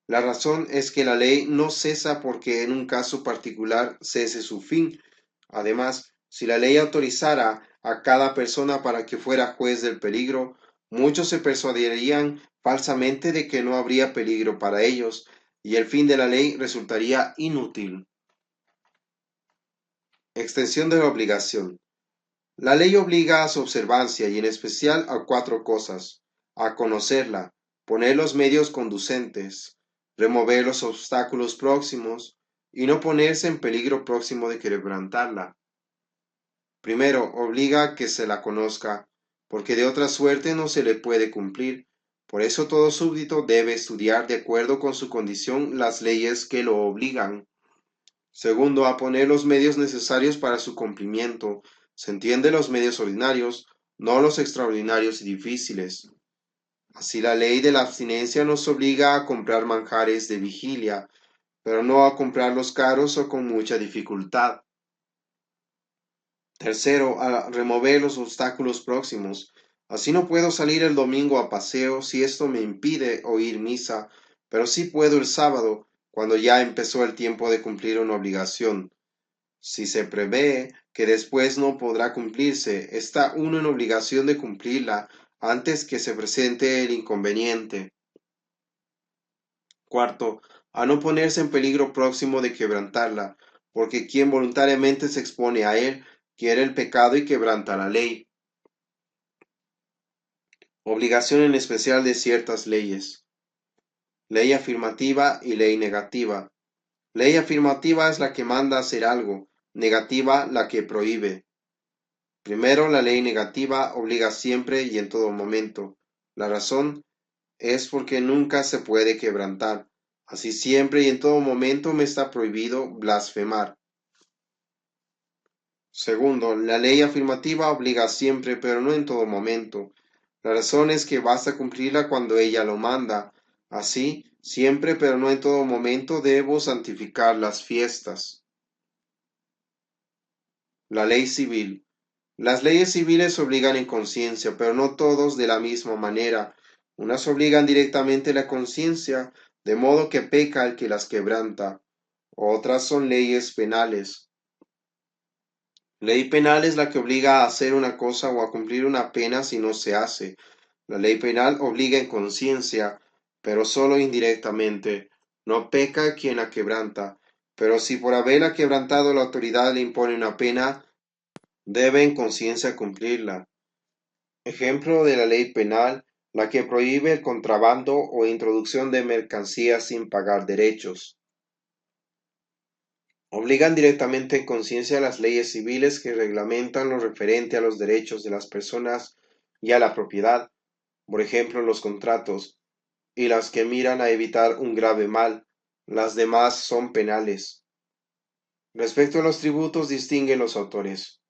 La razón es que la ley no cesa porque en un caso particular cese su fin. Además, si la ley autorizara a cada persona para que fuera juez del peligro, muchos se persuadirían falsamente de que no habría peligro para ellos, y el fin de la ley resultaría inútil. Extensión de la obligación. La ley obliga a su observancia y en especial a 4 cosas: a conocerla, poner los medios conducentes, remover los obstáculos próximos y no ponerse en peligro próximo de quebrantarla. Primero, obliga a que se la conozca, porque de otra suerte no se le puede cumplir. Por eso todo súbdito debe estudiar de acuerdo con su condición las leyes que lo obligan. Segundo, a poner los medios necesarios para su cumplimiento. Se entiende los medios ordinarios, no los extraordinarios y difíciles. Así la ley de la abstinencia nos obliga a comprar manjares de vigilia, pero no a comprarlos caros o con mucha dificultad. Tercero, a remover los obstáculos próximos. Así no puedo salir el domingo a paseo si esto me impide oír misa, pero sí puedo el sábado, cuando ya empezó el tiempo de cumplir una obligación. Si se prevé que después no podrá cumplirse, está uno en obligación de cumplirla antes que se presente el inconveniente. Cuarto, a no ponerse en peligro próximo de quebrantarla, porque quien voluntariamente se expone a él quiere el pecado y quebranta la ley. Obligación en especial de ciertas leyes. Ley afirmativa y ley negativa. Ley afirmativa es la que manda hacer algo, negativa la que prohíbe. Primero, la ley negativa obliga siempre y en todo momento. La razón es porque nunca se puede quebrantar. Así siempre y en todo momento me está prohibido blasfemar. Segundo, la ley afirmativa obliga siempre, pero no en todo momento. La razón es que basta cumplirla cuando ella lo manda. Así, siempre, pero no en todo momento, debo santificar las fiestas. La ley civil. Las leyes civiles obligan en conciencia, pero no todos de la misma manera. Unas obligan directamente la conciencia, de modo que peca el que las quebranta. Otras son leyes penales. Ley penal es la que obliga a hacer una cosa o a cumplir una pena si no se hace. La ley penal obliga en conciencia, pero solo indirectamente. No peca quien la quebranta. Pero si por haberla quebrantado la autoridad le impone una pena, debe en conciencia cumplirla. Ejemplo de la ley penal, la que prohíbe el contrabando o introducción de mercancías sin pagar derechos. Obligan directamente en conciencia las leyes civiles que reglamentan lo referente a los derechos de las personas y a la propiedad, por ejemplo los contratos, y las que miran a evitar un grave mal. Las demás son penales. Respecto a los tributos distinguen los autores.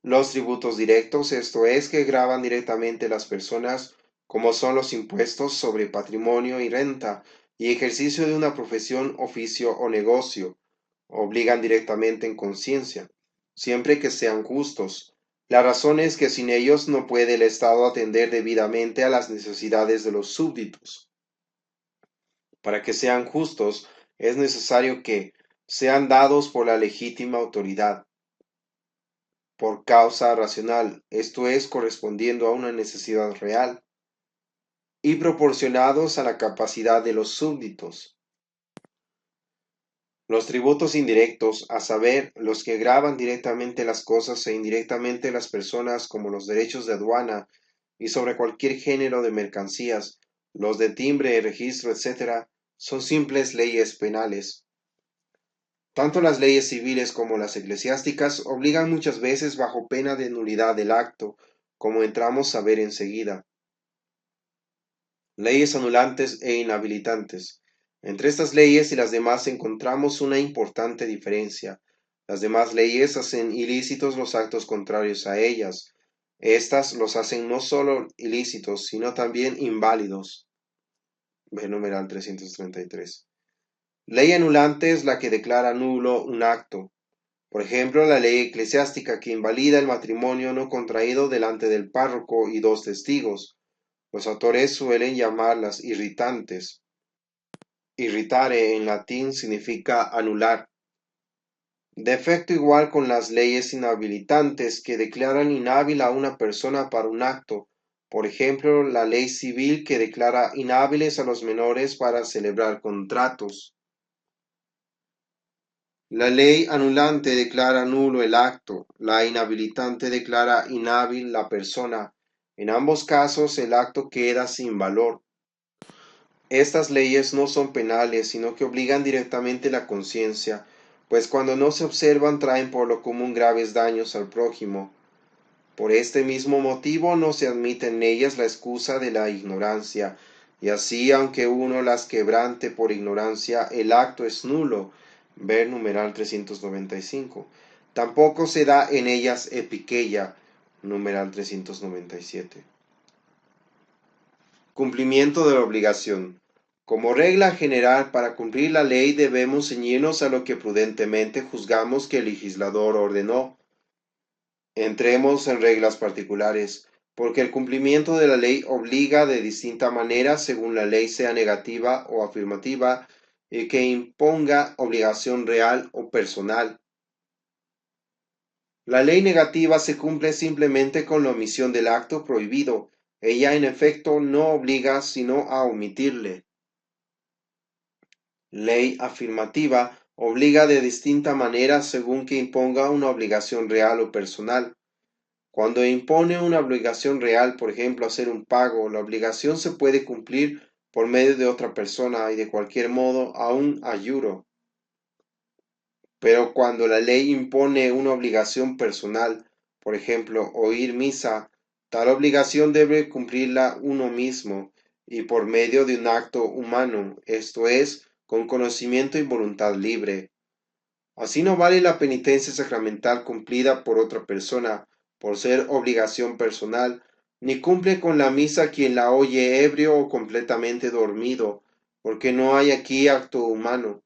Los tributos directos, esto es, que gravan directamente las personas, como son los impuestos sobre patrimonio y renta, y ejercicio de una profesión, oficio o negocio, obligan directamente en conciencia, siempre que sean justos. La razón es que sin ellos no puede el Estado atender debidamente a las necesidades de los súbditos. Para que sean justos, es necesario que sean dados por la legítima autoridad, por causa racional, esto es, correspondiendo a una necesidad real, y proporcionados a la capacidad de los súbditos. Los tributos indirectos, a saber, los que gravan directamente las cosas e indirectamente las personas, como los derechos de aduana y sobre cualquier género de mercancías, los de timbre, registro, etc., son simples leyes penales. Tanto las leyes civiles como las eclesiásticas obligan muchas veces bajo pena de nulidad del acto, como entramos a ver enseguida. Leyes anulantes e inhabilitantes. Entre estas leyes y las demás encontramos una importante diferencia. Las demás leyes hacen ilícitos los actos contrarios a ellas. Estas los hacen no solo ilícitos, sino también inválidos. Ve numeral 333. Ley anulante es la que declara nulo un acto. Por ejemplo, la ley eclesiástica que invalida el matrimonio no contraído delante del párroco y dos testigos. Los autores suelen llamarlas irritantes. Irritare en latín significa anular. De efecto igual con las leyes inhabilitantes que declaran inhábil a una persona para un acto. Por ejemplo, la ley civil que declara inhábiles a los menores para celebrar contratos. La ley anulante declara nulo el acto, la inhabilitante declara inhábil la persona. En ambos casos el acto queda sin valor. Estas leyes no son penales, sino que obligan directamente la conciencia, pues cuando no se observan traen por lo común graves daños al prójimo. Por este mismo motivo no se admite en ellas la excusa de la ignorancia, y así aunque uno las quebrante por ignorancia, el acto es nulo. Ver numeral 395. Tampoco se da en ellas epiqueia, numeral 397. Cumplimiento de la obligación. Como regla general, para cumplir la ley debemos ceñirnos a lo que prudentemente juzgamos que el legislador ordenó. Entremos en reglas particulares, porque el cumplimiento de la ley obliga de distinta manera según la ley sea negativa o afirmativa y que imponga obligación real o personal. La ley negativa se cumple simplemente con la omisión del acto prohibido. Ella en efecto no obliga sino a omitirle. Ley afirmativa obliga de distinta manera según que imponga una obligación real o personal. Cuando impone una obligación real, por ejemplo, hacer un pago, la obligación se puede cumplir por medio de otra persona y de cualquier modo aún ayuro. Pero cuando la ley impone una obligación personal, por ejemplo, oír misa, tal obligación debe cumplirla uno mismo y por medio de un acto humano, esto es, con conocimiento y voluntad libre. Así no vale la penitencia sacramental cumplida por otra persona, por ser obligación personal, ni cumple con la misa quien la oye ebrio o completamente dormido, porque no hay aquí acto humano.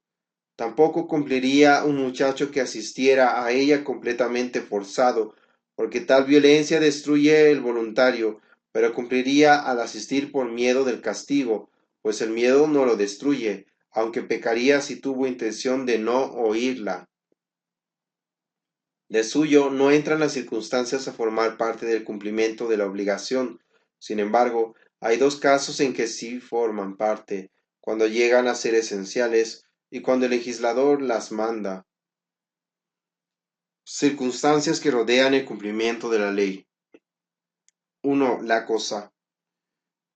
Tampoco cumpliría un muchacho que asistiera a ella completamente forzado, porque tal violencia destruye el voluntario, pero cumpliría al asistir por miedo del castigo, pues el miedo no lo destruye, aunque pecaría si tuvo intención de no oírla. De suyo no entran las circunstancias a formar parte del cumplimiento de la obligación. Sin embargo, hay dos casos en que sí forman parte, cuando llegan a ser esenciales y cuando el legislador las manda. Circunstancias que rodean el cumplimiento de la ley. 1. La cosa.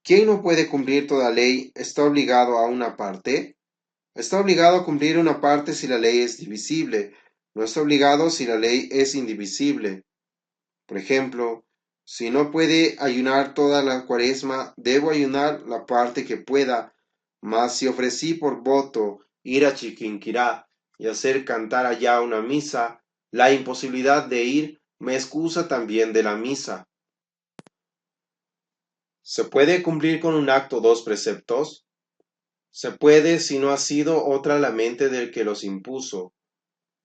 ¿Quién no puede cumplir toda ley está obligado a una parte? Está obligado a cumplir una parte si la ley es divisible, no está obligado si la ley es indivisible. Por ejemplo, si no puede ayunar toda la cuaresma, debo ayunar la parte que pueda, mas si ofrecí por voto ir a Chiquinquirá y hacer cantar allá una misa, la imposibilidad de ir me excusa también de la misa. ¿Se puede cumplir con un acto dos preceptos? Se puede si no ha sido otra la mente del que los impuso.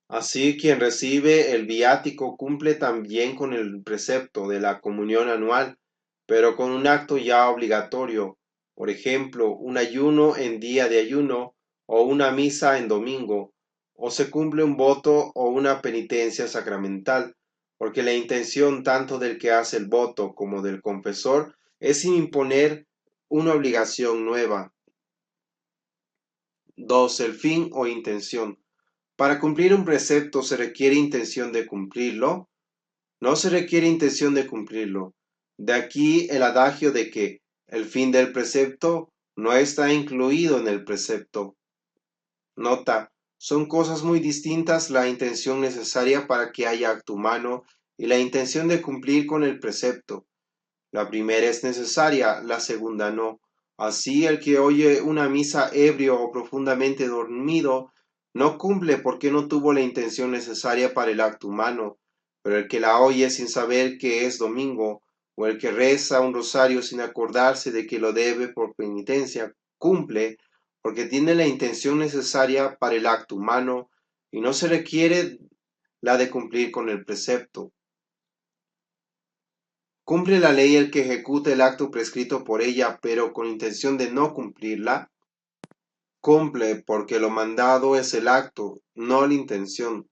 Así quien recibe el viático cumple también con el precepto de la comunión anual, pero con un acto ya obligatorio, por ejemplo, un ayuno en día de ayuno o una misa en domingo, o se cumple un voto o una penitencia sacramental, porque la intención tanto del que hace el voto como del confesor es imponer una obligación nueva. 2. El fin o intención. Para cumplir un precepto se requiere intención de cumplirlo, no se requiere intención de cumplirlo. De aquí el adagio de que el fin del precepto no está incluido en el precepto. Nota, son cosas muy distintas la intención necesaria para que haya acto humano y la intención de cumplir con el precepto. La primera es necesaria, la segunda no. Así el que oye una misa ebrio o profundamente dormido no cumple porque no tuvo la intención necesaria para el acto humano, pero el que la oye sin saber que es domingo, o el que reza un rosario sin acordarse de que lo debe por penitencia, cumple porque tiene la intención necesaria para el acto humano y no se requiere la de cumplir con el precepto. ¿Cumple la ley el que ejecuta el acto prescrito por ella, pero con intención de no cumplirla? Cumple, porque lo mandado es el acto, no la intención.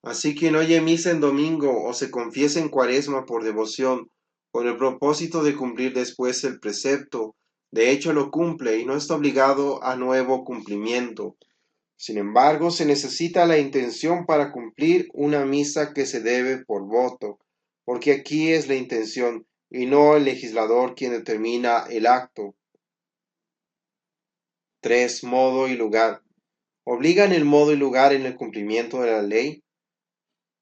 Así quien oye misa en domingo o se confiesa en cuaresma por devoción, con el propósito de cumplir después el precepto, de hecho lo cumple y no está obligado a nuevo cumplimiento. Sin embargo, se necesita la intención para cumplir una misa que se debe por voto, porque aquí es la intención y no el legislador quien determina el acto. 3. Modo y lugar. ¿Obligan el modo y lugar en el cumplimiento de la ley?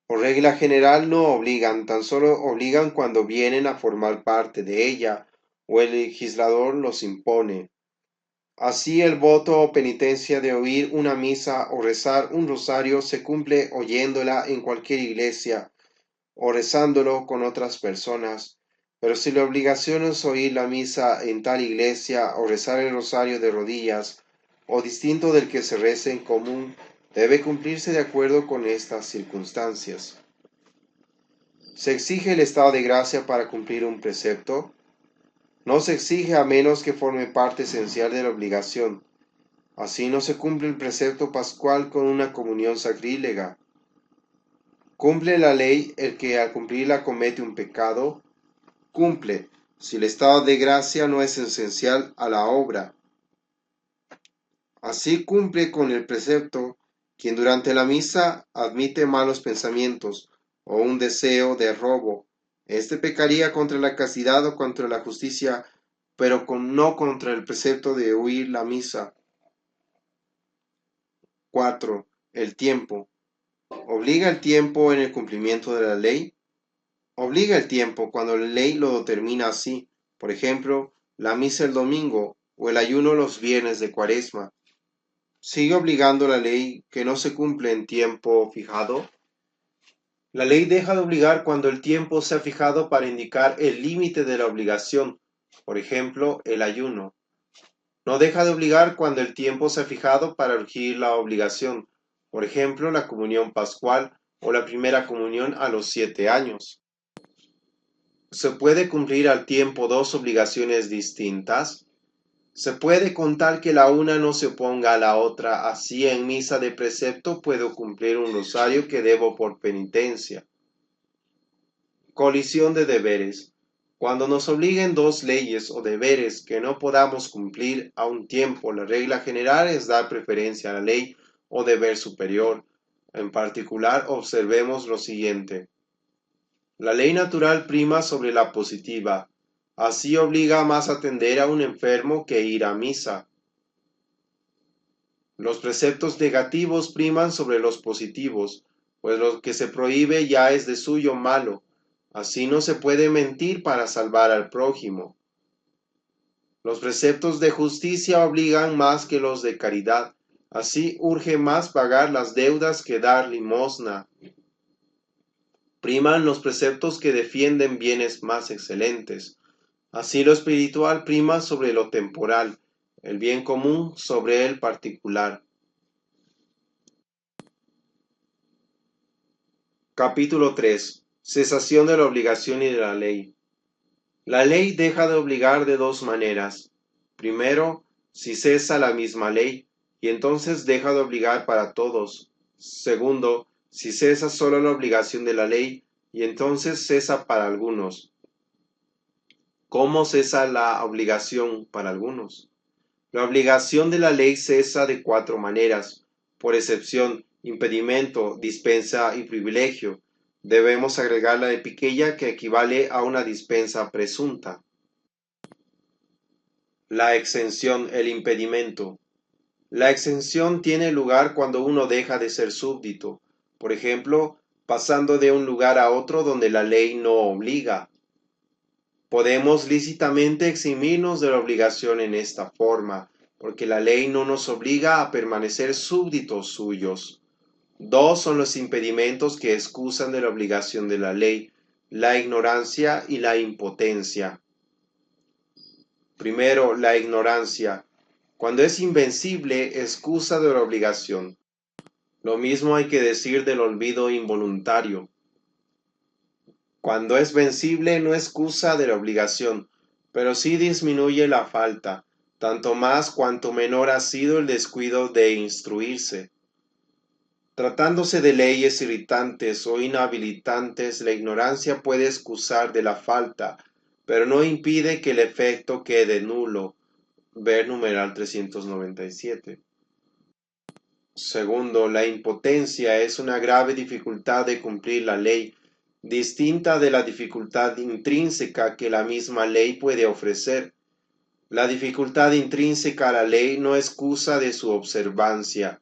Por regla general no obligan, tan solo obligan cuando vienen a formar parte de ella o el legislador los impone. Así el voto o penitencia de oír una misa o rezar un rosario se cumple oyéndola en cualquier iglesia o rezándolo con otras personas. Pero si la obligación es oír la misa en tal iglesia o rezar el rosario de rodillas, o distinto del que se reza en común, debe cumplirse de acuerdo con estas circunstancias. ¿Se exige el estado de gracia para cumplir un precepto? No se exige a menos que forme parte esencial de la obligación. Así no se cumple el precepto pascual con una comunión sacrílega. ¿Cumple la ley el que al cumplirla comete un pecado? Cumple, si el estado de gracia no es esencial a la obra. Así cumple con el precepto quien durante la misa admite malos pensamientos o un deseo de robo. Este pecaría contra la castidad o contra la justicia, pero no contra el precepto de huir la misa. 4. El tiempo. ¿Obliga el tiempo en el cumplimiento de la ley? Obliga el tiempo cuando la ley lo determina así, por ejemplo, la misa el domingo o el ayuno los viernes de cuaresma. ¿Sigue obligando la ley que no se cumple en tiempo fijado? La ley deja de obligar cuando el tiempo se ha fijado para indicar el límite de la obligación, por ejemplo, el ayuno. No deja de obligar cuando el tiempo se ha fijado para urgir la obligación, por ejemplo, la comunión pascual o la primera comunión a los 7 años. ¿Se puede cumplir al tiempo dos obligaciones distintas? Se puede contar que la una no se oponga a la otra, así en misa de precepto puedo cumplir un rosario que debo por penitencia. Colisión de deberes. Cuando nos obliguen dos leyes o deberes que no podamos cumplir a un tiempo, la regla general es dar preferencia a la ley o deber superior. En particular, observemos lo siguiente. La ley natural prima sobre la positiva. Así obliga más a atender a un enfermo que ir a misa. Los preceptos negativos priman sobre los positivos, pues lo que se prohíbe ya es de suyo malo. Así no se puede mentir para salvar al prójimo. Los preceptos de justicia obligan más que los de caridad. Así urge más pagar las deudas que dar limosna. Priman los preceptos que defienden bienes más excelentes. Así lo espiritual prima sobre lo temporal, el bien común sobre el particular. Capítulo 3. Cesación de la obligación y de la ley. La ley deja de obligar de dos maneras. Primero, si cesa la misma ley, y entonces deja de obligar para todos. Segundo, si cesa solo la obligación de la ley, y entonces cesa para algunos. ¿Cómo cesa la obligación para algunos? La obligación de la ley cesa de cuatro maneras, por excepción, impedimento, dispensa y privilegio. Debemos agregar la de Piqueya, que equivale a una dispensa presunta. La exención, el impedimento. La exención tiene lugar cuando uno deja de ser súbdito, por ejemplo, pasando de un lugar a otro donde la ley no obliga. Podemos lícitamente eximirnos de la obligación en esta forma, porque la ley no nos obliga a permanecer súbditos suyos. Dos son los impedimentos que excusan de la obligación de la ley: la ignorancia y la impotencia. Primero, la ignorancia. Cuando es invencible, excusa de la obligación. Lo mismo hay que decir del olvido involuntario. Cuando es vencible, no excusa de la obligación, pero sí disminuye la falta, tanto más cuanto menor ha sido el descuido de instruirse. Tratándose de leyes irritantes o inhabilitantes, la ignorancia puede excusar de la falta, pero no impide que el efecto quede nulo. Ver numeral 397. Segundo, la impotencia es una grave dificultad de cumplir la ley, distinta de la dificultad intrínseca que la misma ley puede ofrecer. La dificultad intrínseca a la ley no excusa de su observancia.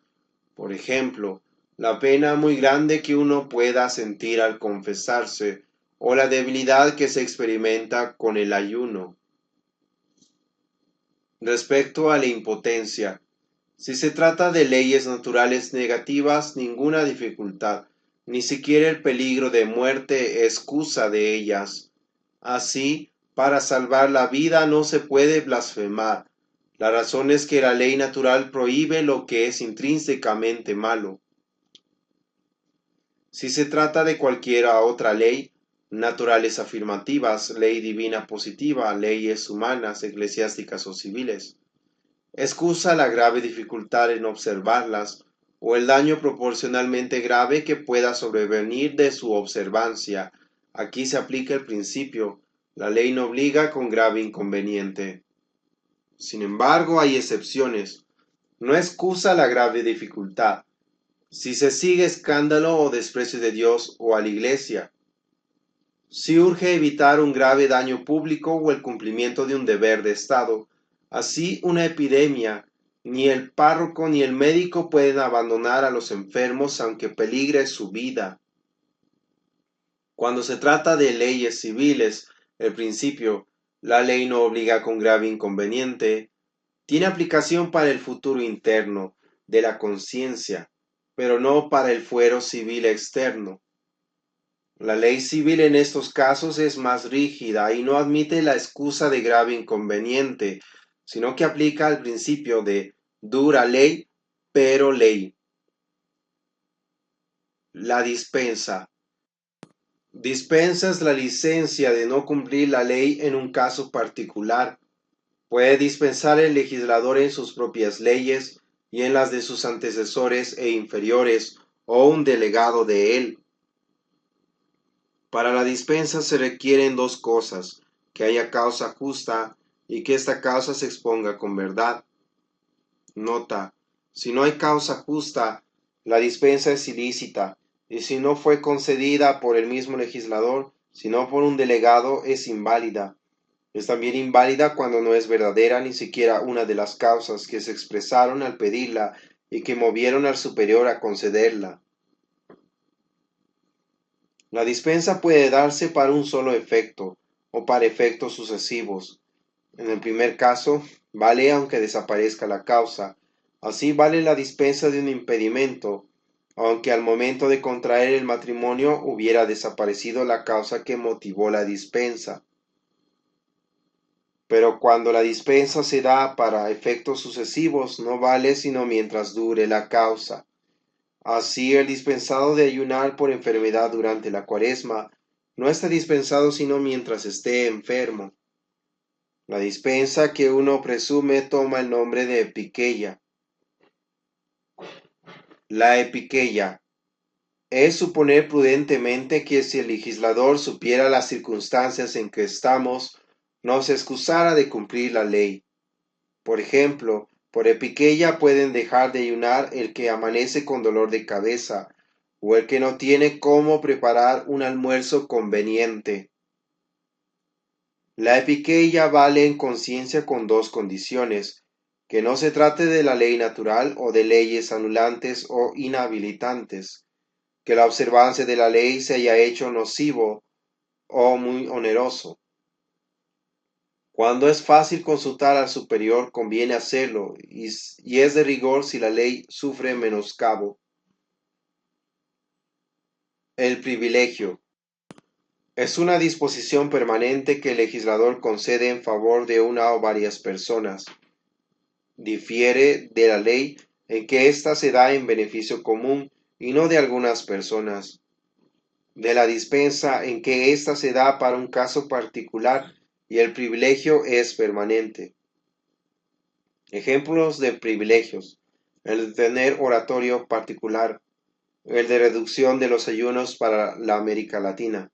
Por ejemplo, la pena muy grande que uno pueda sentir al confesarse, o la debilidad que se experimenta con el ayuno. Respecto a la impotencia, si se trata de leyes naturales negativas, ninguna dificultad, ni siquiera el peligro de muerte, excusa de ellas. Así, para salvar la vida no se puede blasfemar. La razón es que la ley natural prohíbe lo que es intrínsecamente malo. Si se trata de cualquiera otra ley, naturales afirmativas, ley divina positiva, leyes humanas, eclesiásticas o civiles, excusa la grave dificultad en observarlas o el daño proporcionalmente grave que pueda sobrevenir de su observancia. Aquí se aplica el principio: la ley no obliga con grave inconveniente. Sin embargo, hay excepciones. No excusa la grave dificultad si se sigue escándalo o desprecio de Dios o a la Iglesia, si urge evitar un grave daño público o el cumplimiento de un deber de Estado. Así, una epidemia, ni el párroco ni el médico pueden abandonar a los enfermos aunque peligre su vida. Cuando se trata de leyes civiles, el principio, la ley no obliga con grave inconveniente, tiene aplicación para el futuro interno, de la conciencia, pero no para el fuero civil externo. La ley civil en estos casos es más rígida y no admite la excusa de grave inconveniente, sino que aplica el principio de dura ley, pero ley. La dispensa. Dispensa es la licencia de no cumplir la ley en un caso particular. Puede dispensar el legislador en sus propias leyes y en las de sus antecesores e inferiores, o un delegado de él. Para la dispensa se requieren dos cosas: que haya causa justa y que esta causa se exponga con verdad. Nota: si no hay causa justa, la dispensa es ilícita, y si no fue concedida por el mismo legislador, sino por un delegado, es inválida. Es también inválida cuando no es verdadera ni siquiera una de las causas que se expresaron al pedirla y que movieron al superior a concederla. La dispensa puede darse para un solo efecto o para efectos sucesivos. En el primer caso, vale aunque desaparezca la causa. Así vale la dispensa de un impedimento, aunque al momento de contraer el matrimonio hubiera desaparecido la causa que motivó la dispensa. Pero cuando la dispensa se da para efectos sucesivos, no vale sino mientras dure la causa. Así, el dispensado de ayunar por enfermedad durante la Cuaresma no está dispensado sino mientras esté enfermo. La dispensa que uno presume toma el nombre de epiqueia. La epiqueia es suponer prudentemente que si el legislador supiera las circunstancias en que estamos, no se excusara de cumplir la ley. Por ejemplo, por epiqueia pueden dejar de ayunar el que amanece con dolor de cabeza, o el que no tiene cómo preparar un almuerzo conveniente. La epiqueia vale en conciencia con dos condiciones: que no se trate de la ley natural o de leyes anulantes o inhabilitantes, que la observancia de la ley se haya hecho nocivo o muy oneroso. Cuando es fácil consultar al superior, conviene hacerlo, y es de rigor si la ley sufre menoscabo. El privilegio es una disposición permanente que el legislador concede en favor de una o varias personas. Difiere de la ley en que ésta se da en beneficio común y no de algunas personas. De la dispensa en que ésta se da para un caso particular y el privilegio es permanente. Ejemplos de privilegios: el de tener oratorio particular, el de reducción de los ayunos para la América Latina.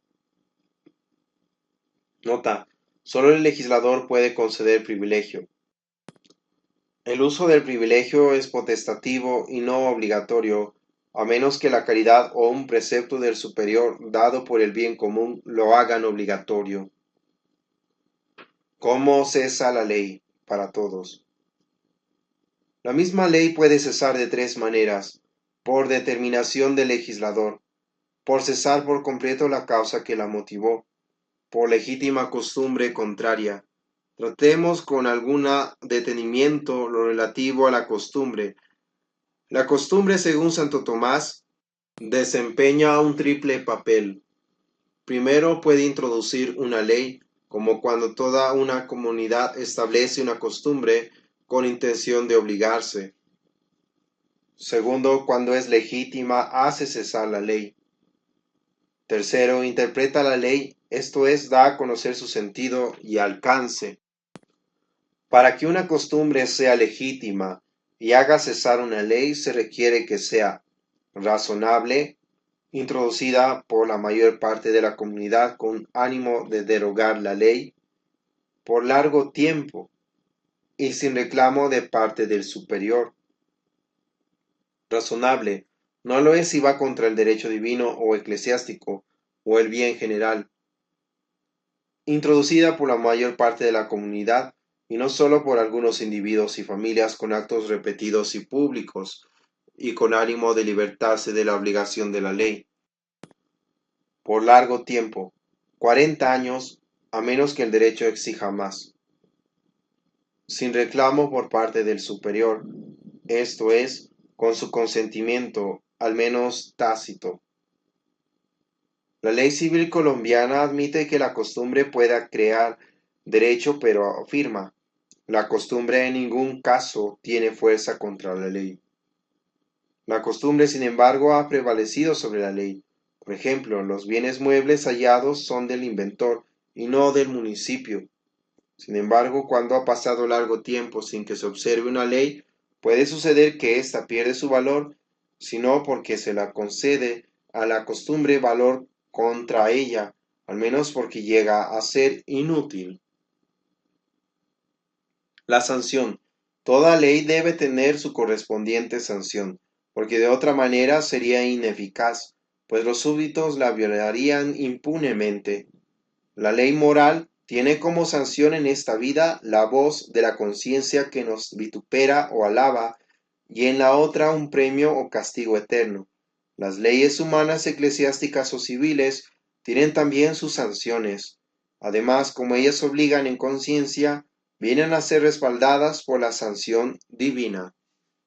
Nota: solo el legislador puede conceder privilegio. El uso del privilegio es potestativo y no obligatorio, a menos que la caridad o un precepto del superior dado por el bien común lo hagan obligatorio. ¿Cómo cesa la ley para todos? La misma ley puede cesar de tres maneras: por determinación del legislador, por cesar por completo la causa que la motivó, por legítima costumbre contraria. Tratemos con algún detenimiento lo relativo a la costumbre. La costumbre, según Santo Tomás, desempeña un triple papel. Primero, puede introducir una ley, como cuando toda una comunidad establece una costumbre con intención de obligarse. Segundo, cuando es legítima, hace cesar la ley. Tercero, interpreta la ley, esto es, da a conocer su sentido y alcance. Para que una costumbre sea legítima y haga cesar una ley, se requiere que sea razonable, introducida por la mayor parte de la comunidad con ánimo de derogar la ley, por largo tiempo y sin reclamo de parte del superior. Razonable no lo es si va contra el derecho divino o eclesiástico o el bien general. Introducida por la mayor parte de la comunidad y no sólo por algunos individuos y familias con actos repetidos y públicos y con ánimo de libertarse de la obligación de la ley. Por largo tiempo, 40 años, a menos que el derecho exija más. Sin reclamo por parte del superior, esto es, con su consentimiento, al menos tácito. La ley civil colombiana admite que la costumbre pueda crear derecho, pero afirma: la costumbre en ningún caso tiene fuerza contra la ley. La costumbre, sin embargo, ha prevalecido sobre la ley. Por ejemplo, los bienes muebles hallados son del inventor y no del municipio. Sin embargo, cuando ha pasado largo tiempo sin que se observe una ley, puede suceder que ésta pierde su valor, sino porque se la concede a la costumbre valor contra ella, al menos porque llega a ser inútil. La sanción. Toda ley debe tener su correspondiente sanción, porque de otra manera sería ineficaz, pues los súbditos la violarían impunemente. La ley moral tiene como sanción en esta vida la voz de la conciencia que nos vitupera o alaba, y en la otra un premio o castigo eterno. Las leyes humanas, eclesiásticas o civiles tienen también sus sanciones. Además, como ellas obligan en conciencia, vienen a ser respaldadas por la sanción divina.